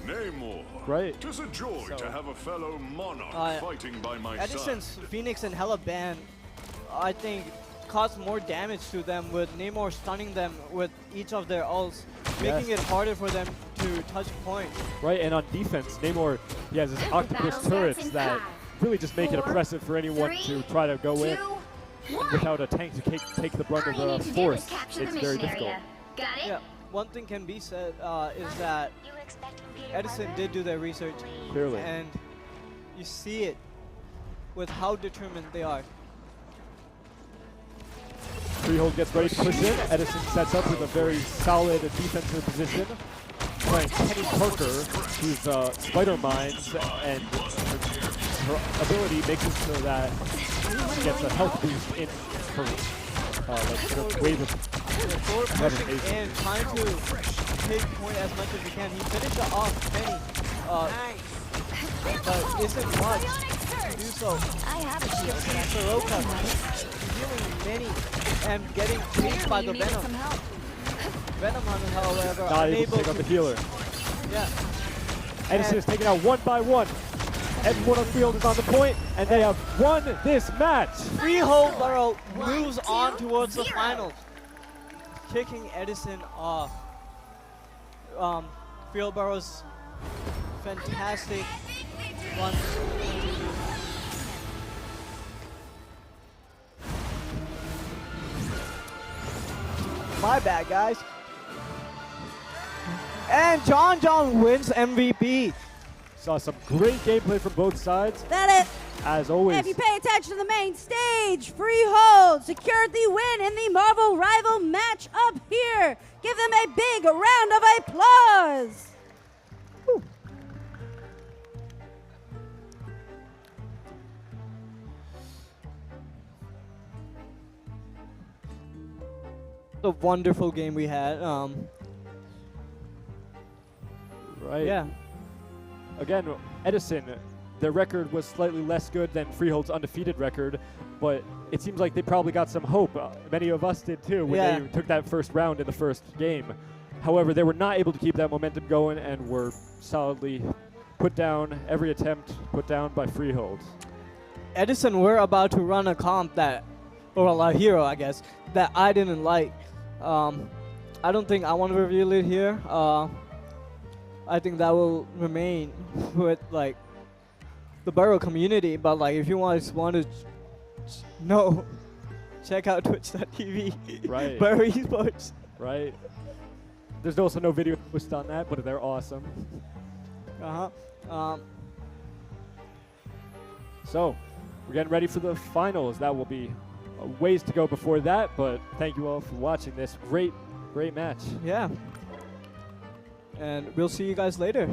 Namor. Right. 'Tis a joy to have a fellow monarch fighting by my Edison's side. Phoenix and Hela band, I think, caused more damage to them with Namor stunning them with each of their ults, making it harder for them to touch point. Right, and on defense, Namor, he has his octopus battle turrets starts in that 5, really just make it 4, oppressive for anyone 3, to try to go 2, in 1. without a tank to take the brunt All of you the need to do force. is capture It's the very mission difficult. area. Got it? Yeah, one thing can be said is that You expecting Peter Edison Parker? did do their research, Clearly. and you see it with how determined they are. Freehold gets ready to push in. Edison sets up with a very solid defensive position. Playing Kenny Parker, who's Spider Mines, and her ability makes it so that she gets a health boost in her like the wave of Thor pushing in, trying to take point as much as he can. He finished it off Kenny, but isn't much to do so. I have a shield for that. Soroka dealing many and getting chased by the You needed Venom. some help. Venom Hunter, however, not able to unable pick up the healer. Yeah. Edison is taken out one by one. Everyone on field is on the point, and they have won this match. Freehold Burrow moves 1, 2, on towards the 0. finals, kicking Edison off. Freehold Burrow's fantastic run. My bad, guys. And John wins MVP. Saw some great gameplay from both sides, That it. as always. If you pay attention to the main stage, Freehold secured the win in the Marvel Rival match up here. Give them a big round of applause. The wonderful game we had. Right. Yeah. Again, Edison, their record was slightly less good than Freehold's undefeated record, but it seems like they probably got some hope. Many of us did too when Yeah. they took that first round in the first game. However, they were not able to keep that momentum going and were solidly put down, every attempt put down by Freehold. Edison were about to run a comp that, or a hero, I guess, that I didn't like. I don't think I want to reveal it here. I think that will remain with like the Burrow community. But like, if you want to know, check out twitch.tv. Right. Burrow Esports. Right. There's also no video post on that, but they're awesome. So, we're getting ready for the finals. That will be a ways to go before that, but thank you all for watching this great match. Yeah. And we'll see you guys later.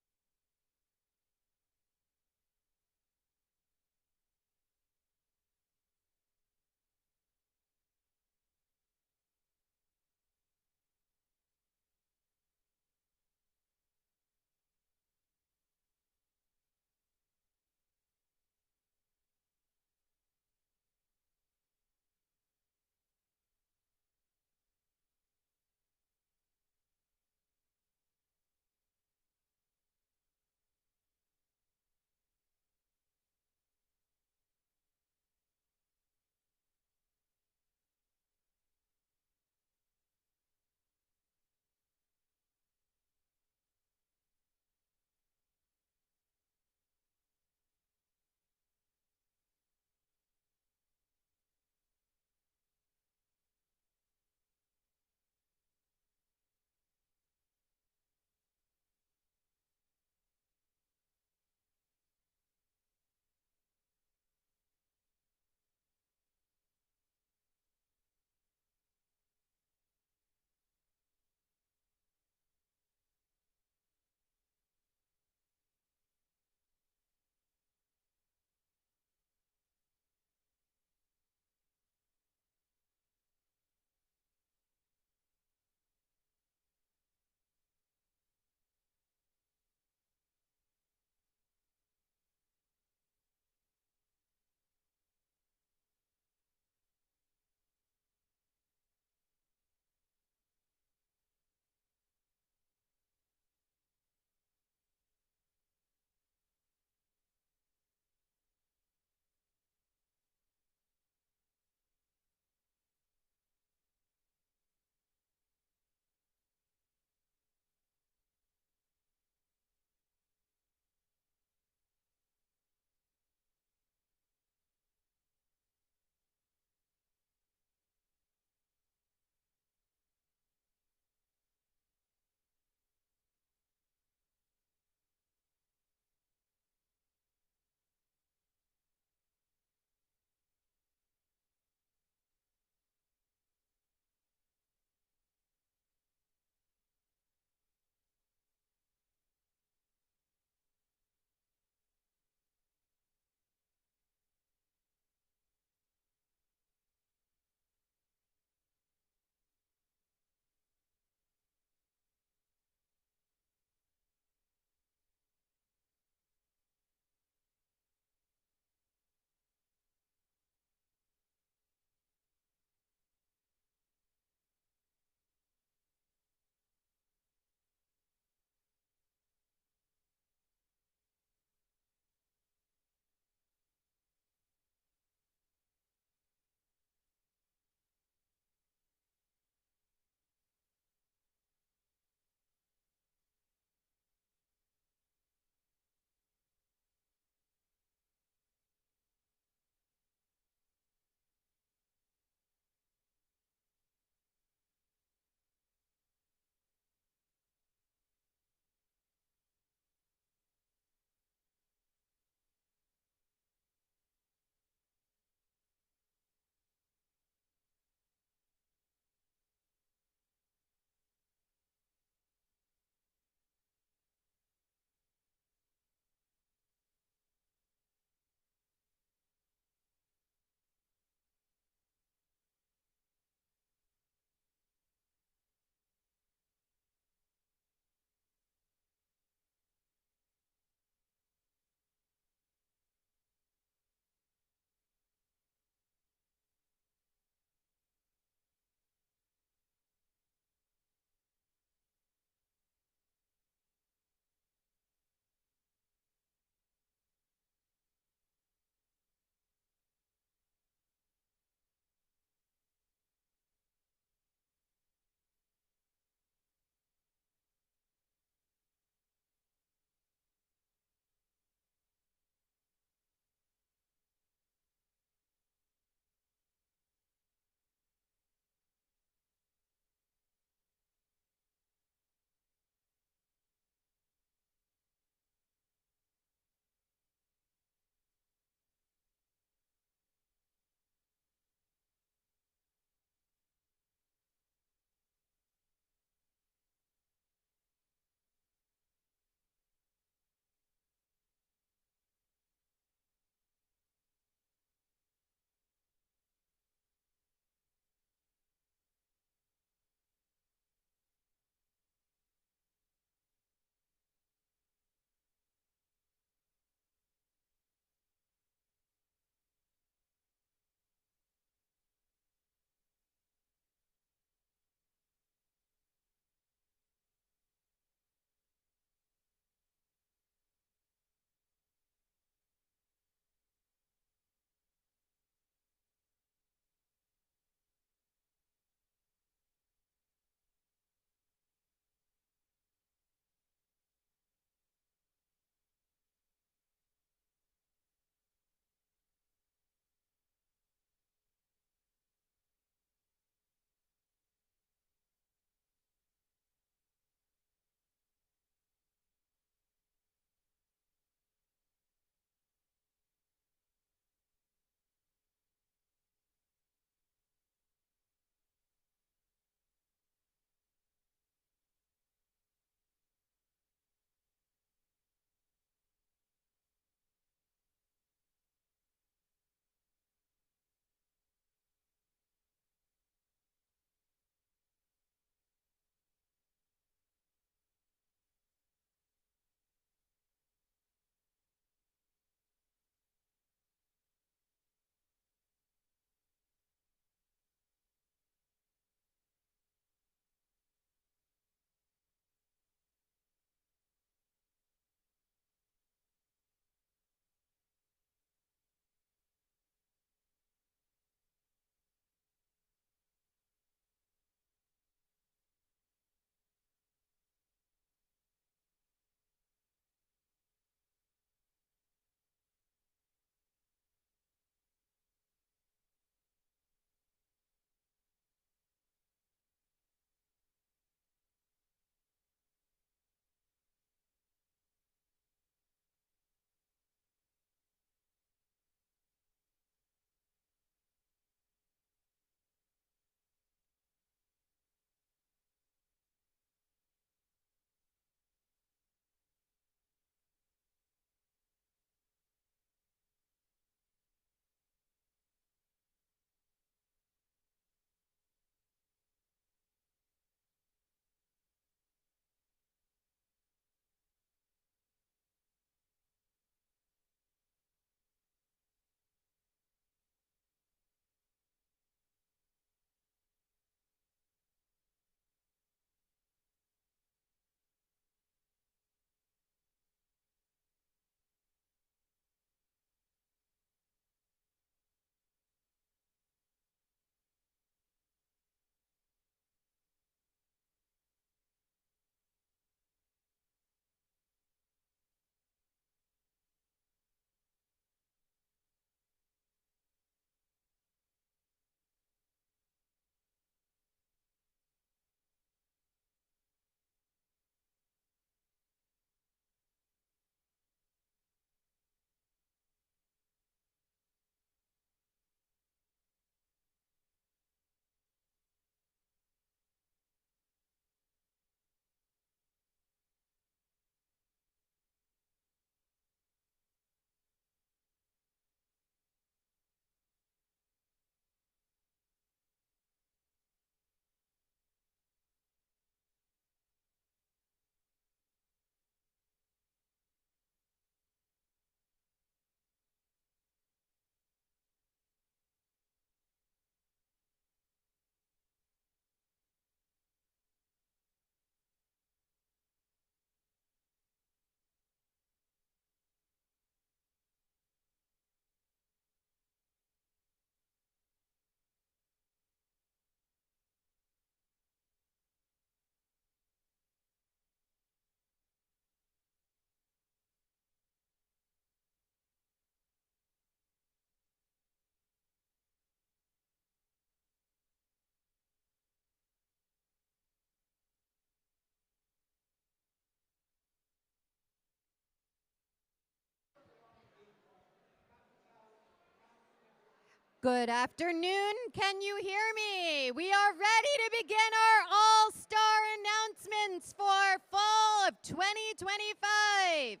Good afternoon. Can you hear me? We are ready to begin our All-Star announcements for fall of 2025.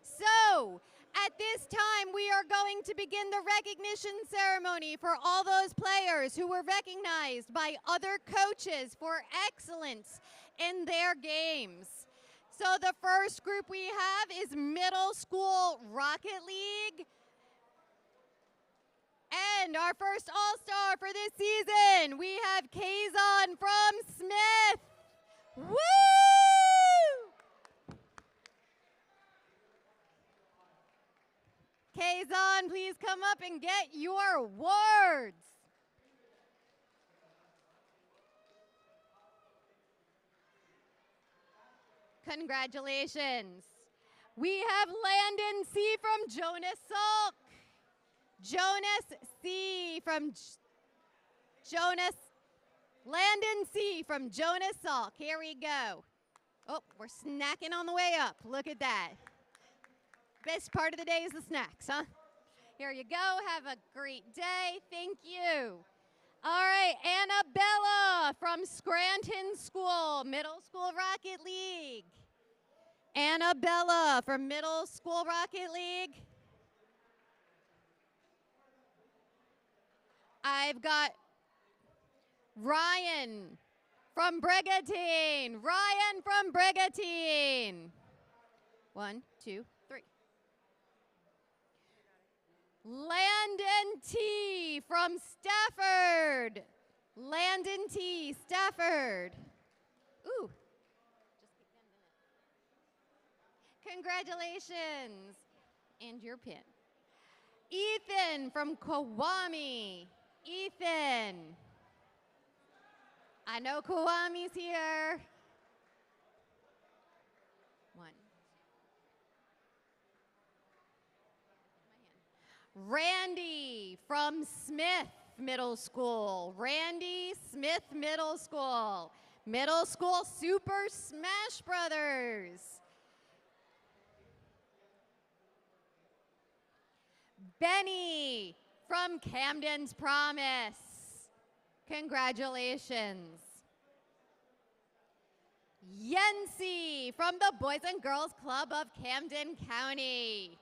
So, at this time, we are going to begin the recognition ceremony for all those players who were recognized by other coaches for excellence in their games. So the first group we have is Middle School Rocket League. And our first All-Star for this season, we have Kazon from Smith. Woo! Kazon, please come up and get your awards. Congratulations. We have Landon C. from Jonas Salk. Jonas C. from Landon C. from Jonas Salk. Here we go. Oh, we're snacking on the way up. Look at that. Best part of the day is the snacks, huh? Here you go. Have a great day. Thank you. All right, Annabella from Scranton School, Middle School Rocket League. Annabella from Middle School Rocket League. I've got Ryan from Brigantine. Ryan from Brigantine. 1, 2, 3. Landon T. from Stafford. Landon T. Stafford. Ooh. Just keep them in it. Congratulations. And your pin. Ethan from Kiwami. Ethan. I know Kiwami's here. 1. Randy from Smith Middle School. Randy Smith Middle School. Middle School Super Smash Brothers. Benny from Camden's Promise. Congratulations. Yensi from the Boys and Girls Club of Camden County.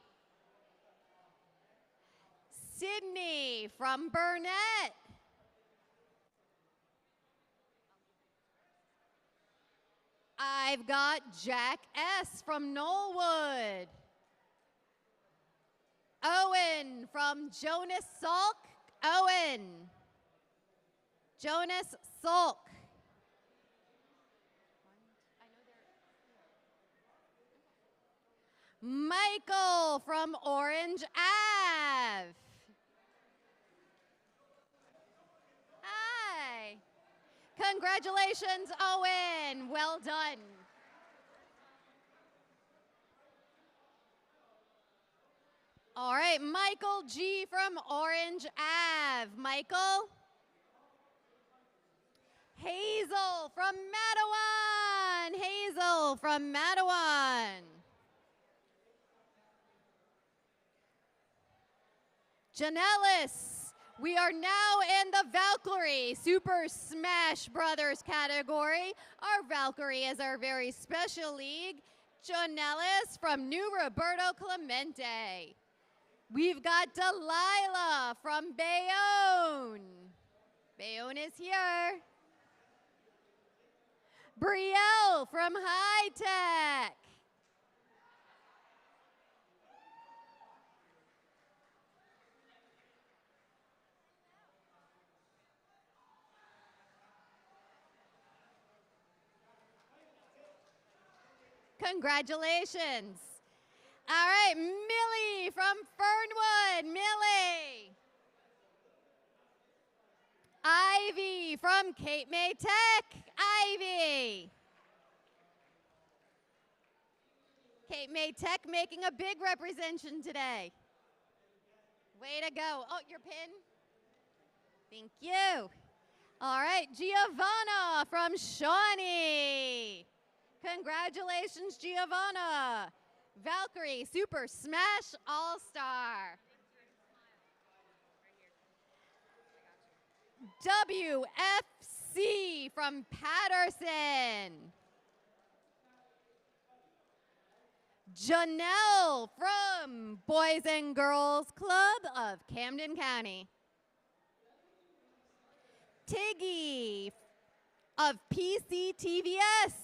Sydney from Burnett. I've got Jack S. from Knollwood. Owen from Jonas Salk. Owen. Jonas Salk. Michael from Orange Ave. Hi. Congratulations, Owen. Well done. All right, Michael G. from Orange Ave. Michael. Hazel from Matawan. Hazel from Matawan. Janellis. We are now in the Valkyrie Super Smash Brothers category. Our Valkyrie is our very special league. Janellis from New Roberto Clemente. We've got Delilah from Bayonne. Bayonne is here. Brielle from High Tech. Congratulations. All right, Millie from Fernwood. Millie. Ivy from Cape May Tech. Ivy. Cape May Tech making a big representation today. Way to go. Oh, your pin. Thank you. All right, Giovanna from Shawnee. Congratulations, Giovanna. Valkyrie Super Smash All-Star. WFC from Patterson. Janelle from Boys and Girls Club of Camden County. Tiggy of PCTVS.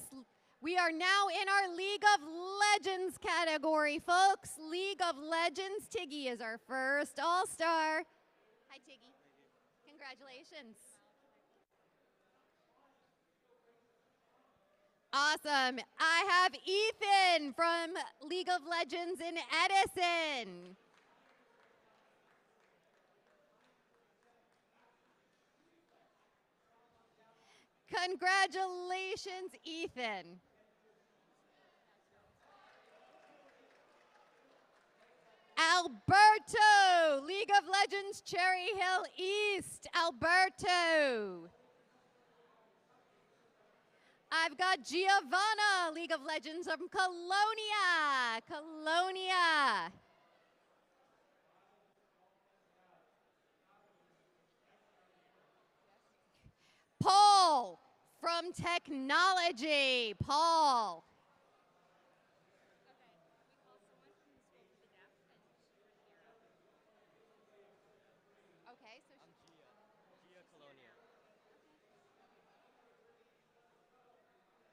We are now in our League of Legends category, folks. League of Legends. Tiggy is our first All-Star. Hi, Tiggy. Congratulations. Awesome. I have Ethan from League of Legends in Edison. Congratulations, Ethan. Alberto, League of Legends Cherry Hill East, Alberto. I've got Giovanna, League of Legends from Colonia, Colonia. Paul from Technology, Paul. Okay, so Gia Colonia.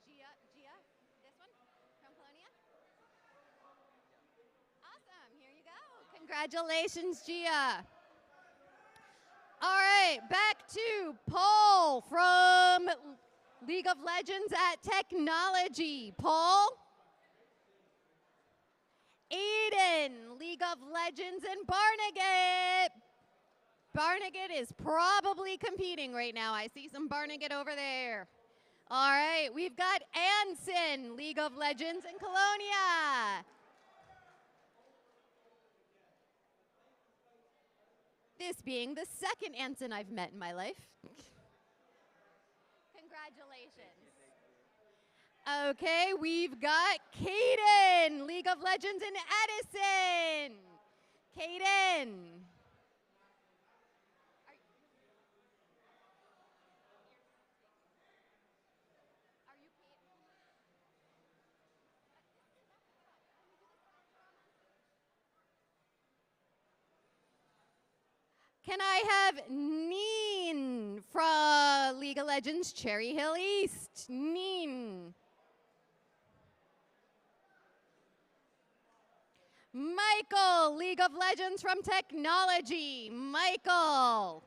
Gia, this one from Colonia? Awesome, here you go. Congratulations, Gia. All right, back to Paul from League of Legends at Technology. Paul. Aiden, League of Legends in Barnegat. Barnegat is probably competing right now. I see some Barnegat over there. All right, we've got Anson, League of Legends in Colonia. This being the second Anson I've met in my life. Congratulations. Okay, we've got Kaden, League of Legends in Edison. Kaden. Can I have Neen from League of Legends Cherry Hill East? Neen. Michael, League of Legends from Technology. Michael.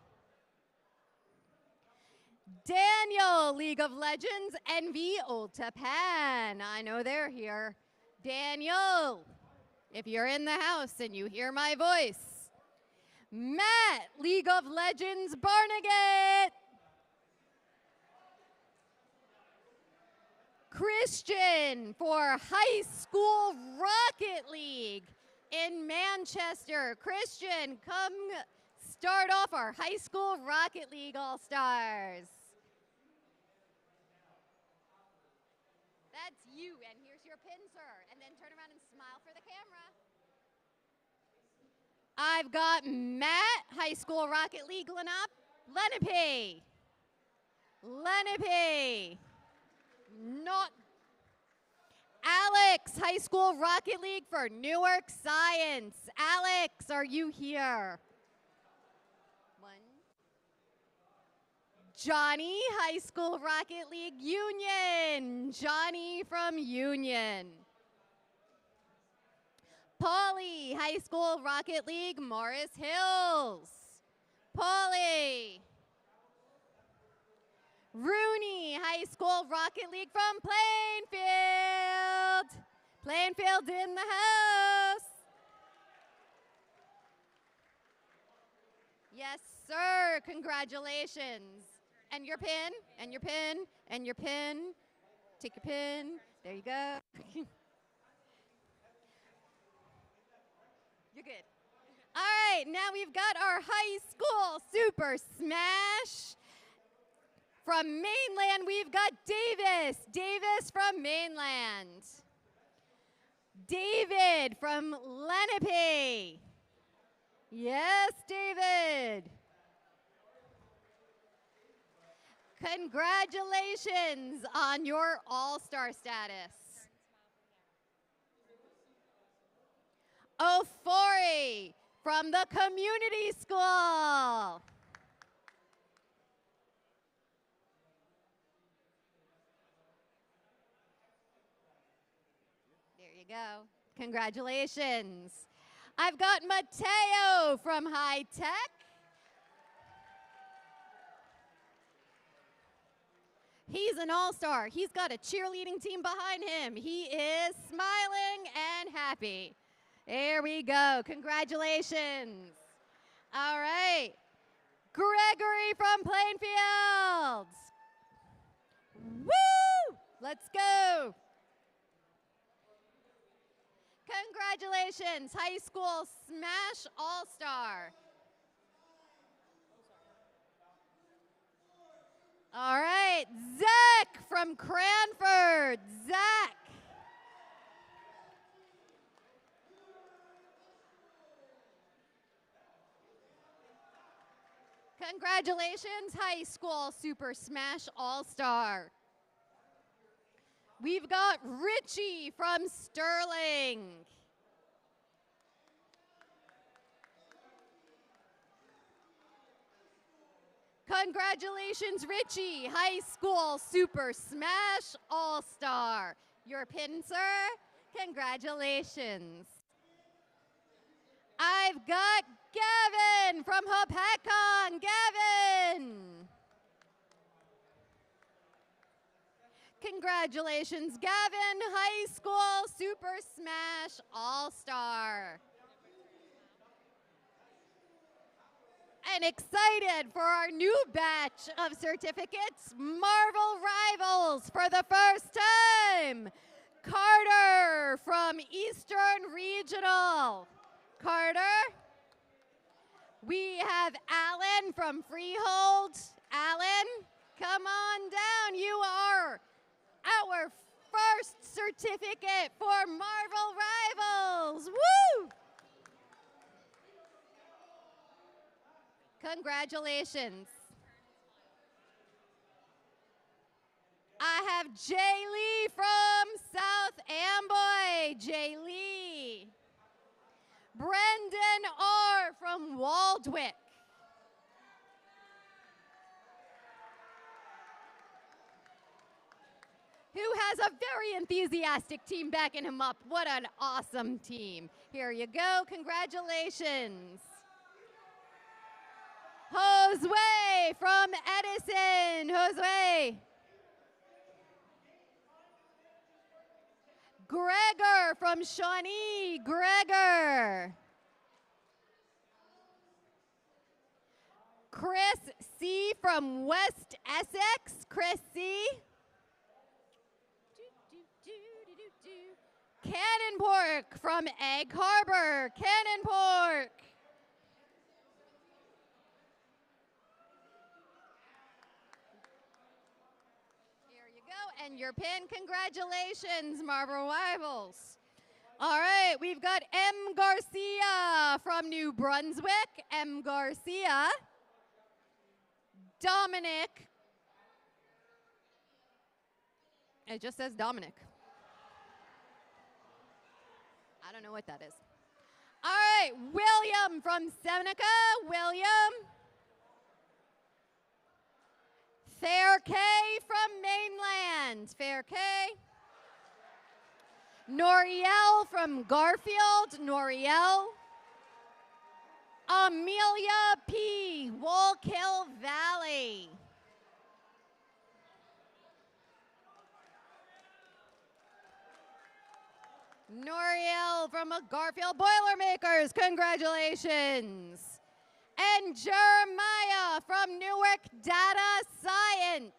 Daniel, League of Legends NV Ultapan. I know they're here. Daniel, if you're in the house and you hear my voice. Matt, League of Legends Barnegat. Christian for High School Rocket League in Manchester. Christian, come start off our High School Rocket League All-Stars. That's you, and here's your pin, sir. And then turn around and smile for the camera. I've got Matt, High School Rocket League Lenape. Lenape. Not Alex, High School Rocket League for Newark Science. Alex, are you here? One. Johnny, High School Rocket League Union. Johnny from Union. Polly, High School Rocket League, Morris Hills. Polly. Rooney, High School Rocket League from Plainfield. Plainfield in the house. Yes, sir. Congratulations. And your pin, and your pin, and your pin. Take your pin. There you go. You're good. All right, now we've got our high school Super Smash. From Mainland, we've got Davis. Davis from Mainland. David from Lenape. Yes, David. Congratulations on your all-star status. Ofori from the community school. There you go. Congratulations. I've got Mateo from High Tech. He's an all-star. He's got a cheerleading team behind him. He is smiling and happy. There we go. Congratulations. All right. Gregory from Plainfield. Woo! Let's go. Congratulations, high school Smash All-Star. All right, Zach from Cranford. Zach. Congratulations, high school Super Smash All-Star. We've got Richie from Sterling. Congratulations, Richie, high school Super Smash All-Star. Your pin, sir? Congratulations. I've got Gavin from Hopatcong. Gavin. Congratulations, Gavin, high school Super Smash All-Star. And excited for our new batch of certificates, Marvel Rivals for the first time. Carter from Eastern Regional. Carter. We have Alan from Freehold. Alan, come on down. You are our first certificate for Marvel Rivals. Woo! Congratulations. I have Jay Lee from South Amboy. Jay Lee. Brendan R. from Waldwick. Who has a very enthusiastic team backing him up. What an awesome team. Here you go. Congratulations. Josue from Edison. Josue. Gregor from Shawnee. Gregor. Chris C. from West Essex. Chris C. Cannon Pork from Egg Harbor. Cannon Pork. Here you go, and your pin. Congratulations, Marvel Rivals. All right, we've got M. Garcia from New Brunswick. M. Garcia. Dominic. It just says Dominic. I don't know what that is. All right, William from Seneca. William. Fair K from Mainland. Fair K. Noriel from Garfield. Noriel. Amelia P. Wallkill Valley. Noriel from Garfield Boilermakers, congratulations. And Jeremiah from Newark Data Science.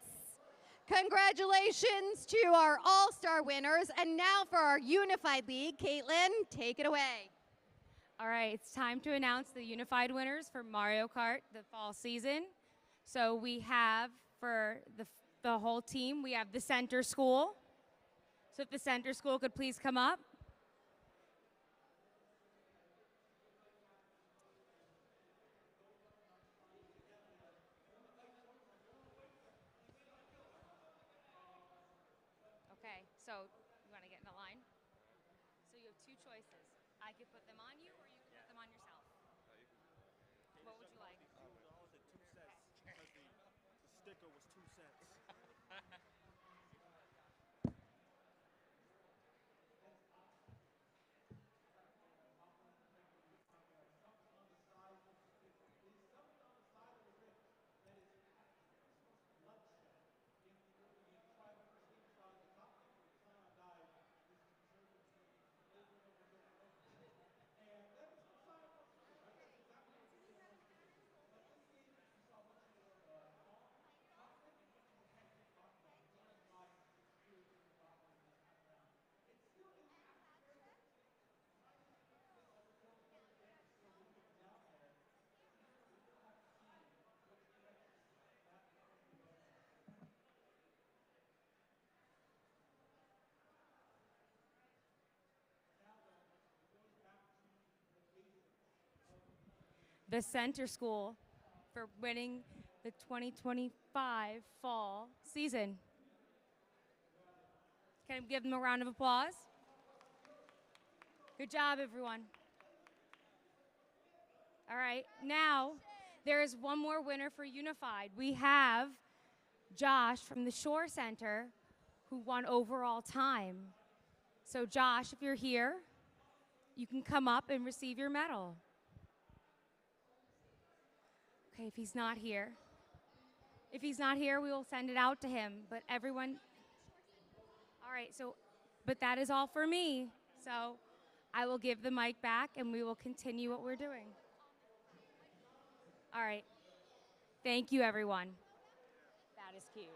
Congratulations to our all-star winners. And now for our Unified League, Caitlin, take it away. All right, it's time to announce the unified winners for Mario Kart, the fall season. So we have for the whole team, we have the center school. So if the center school could please come up. So you want to get in the line? So you have two choices. I could put them on you, or you can put them on yourself. What would you like? $2 at 2 cents because the sticker was 2 cents. The center school for winning the 2025 fall season. Can I give them a round of applause? Good job, everyone. All right, now there is one more winner for Unified. We have Josh from the Shore Center who won overall time. So Josh, if you're here, you can come up and receive your medal. Okay, if he's not here, we will send it out to him. But everyone, all right, but that is all for me. So I will give the mic back and we will continue what we're doing. All right. Thank you, everyone. That is cute.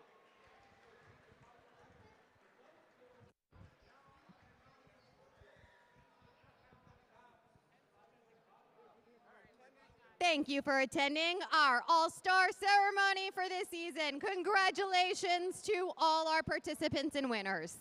Thank you for attending our All-Star ceremony for this season. Congratulations to all our participants and winners.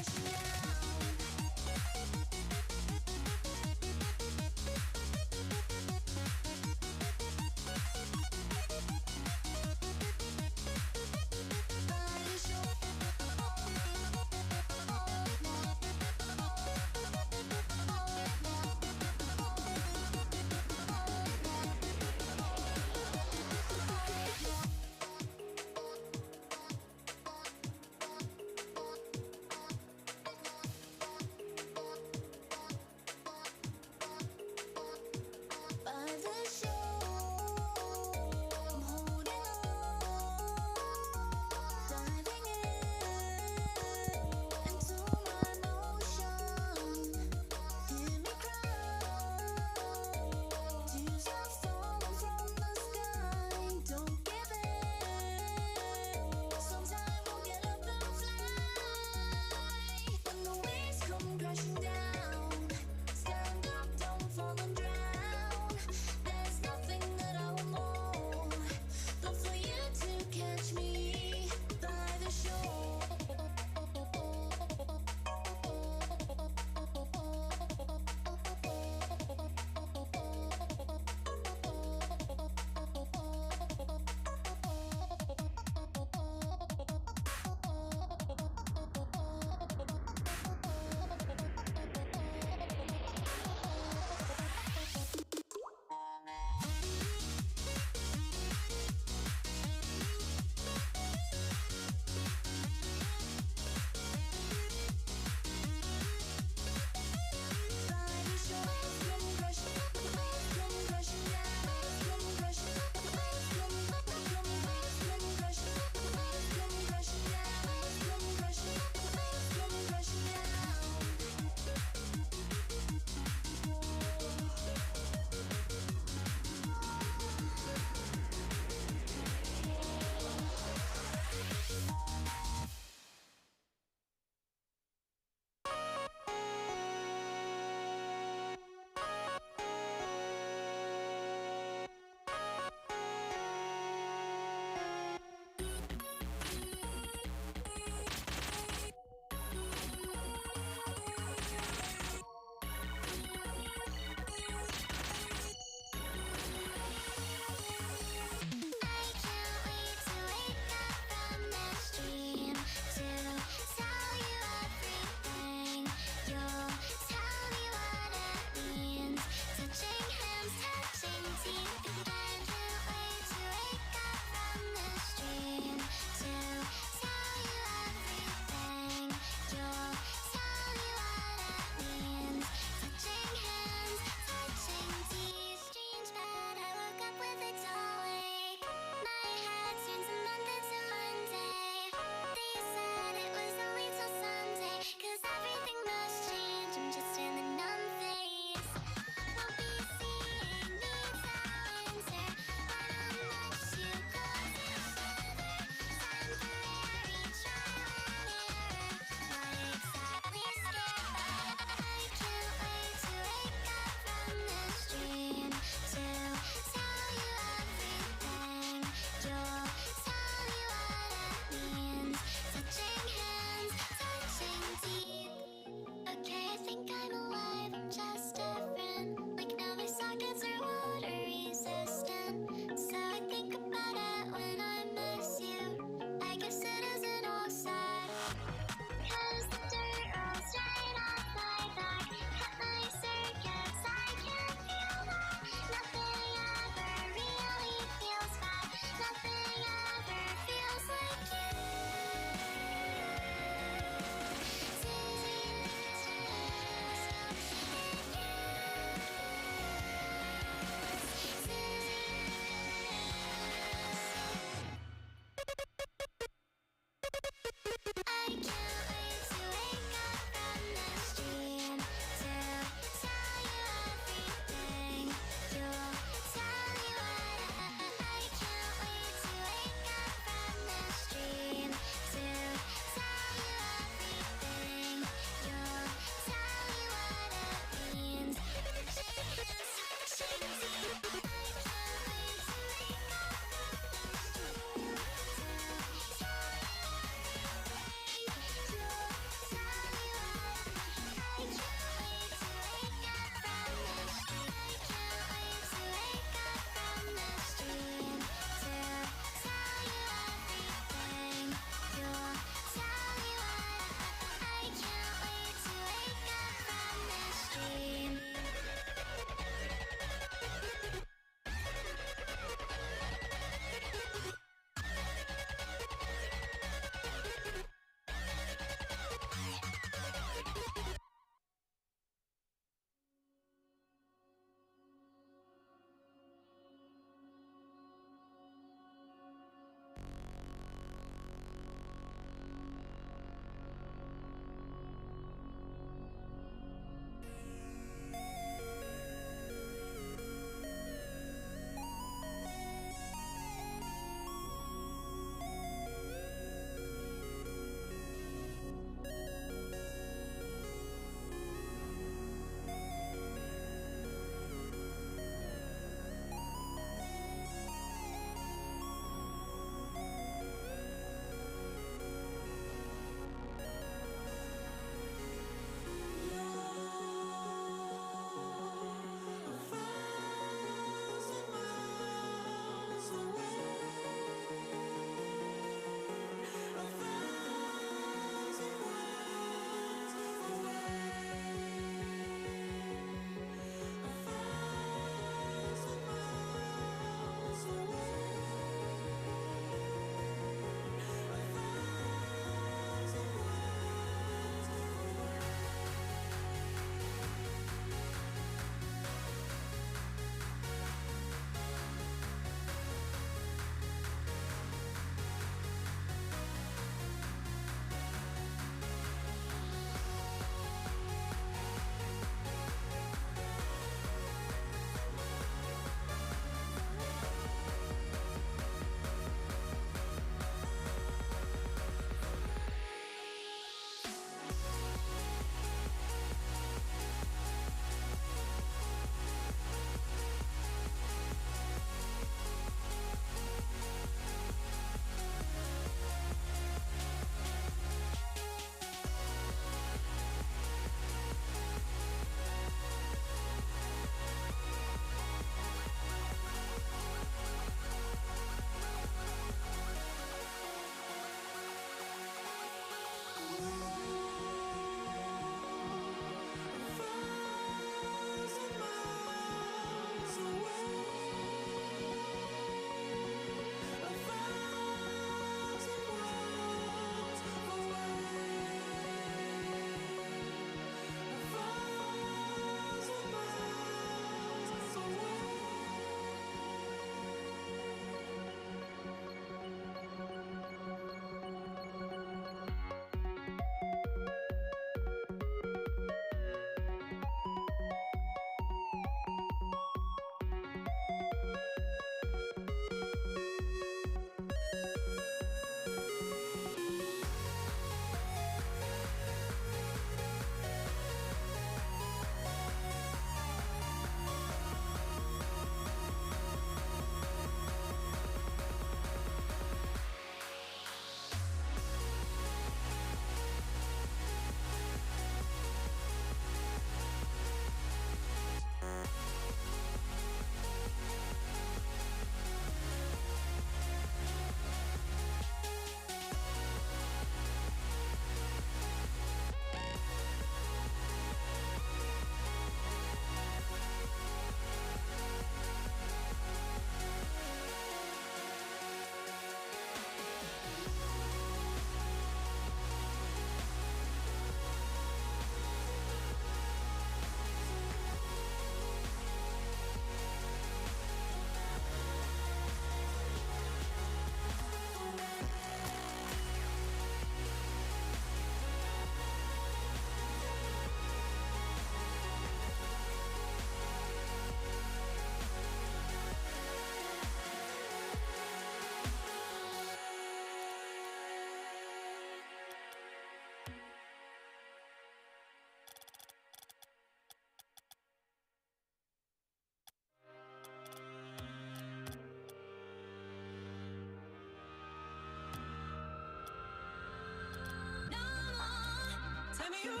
me your way.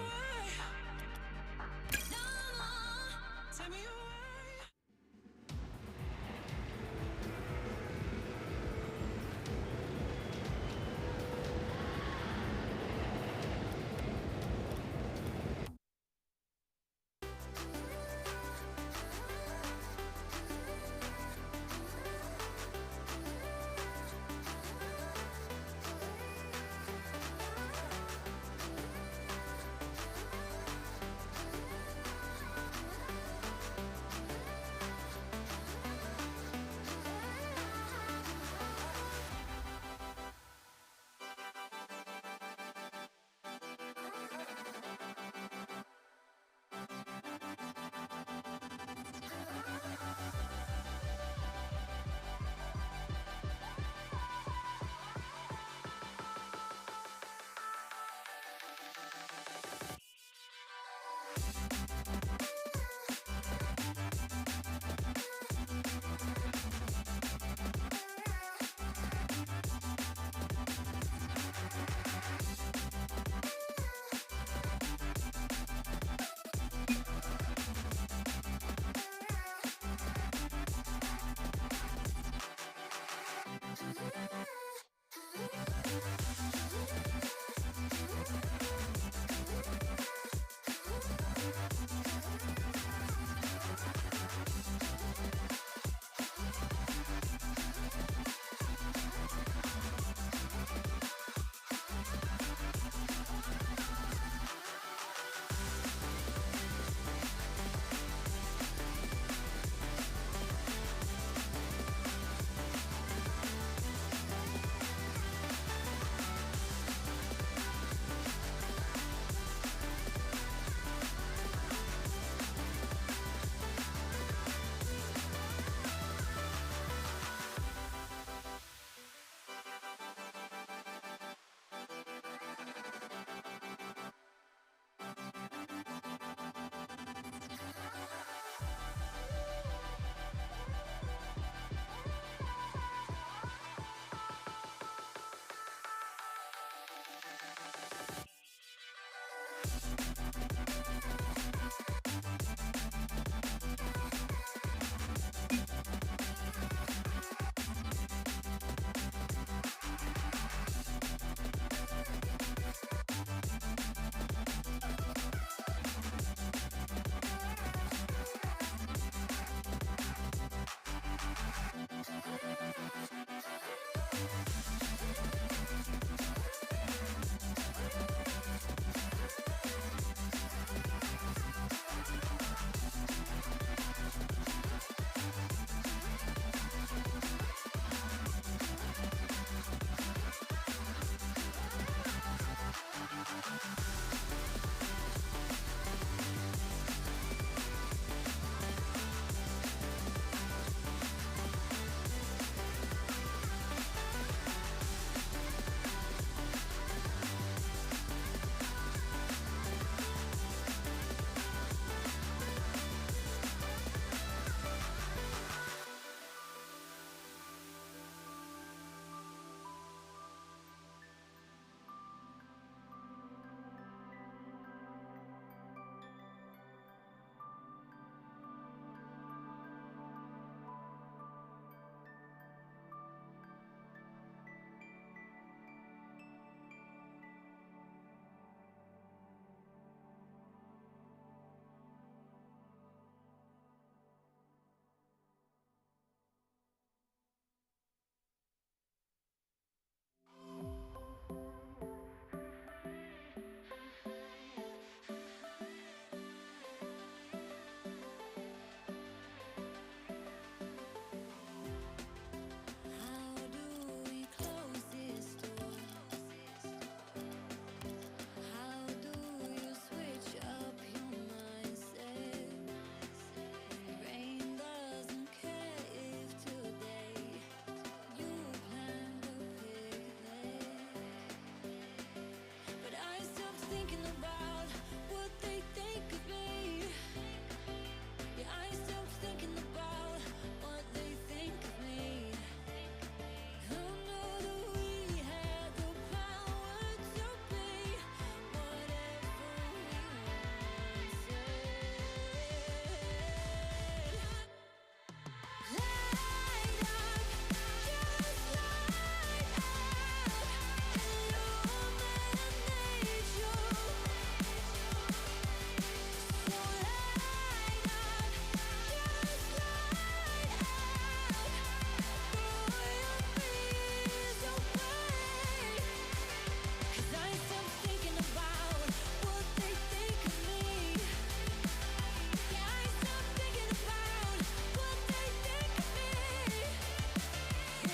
No more. Tell me your way.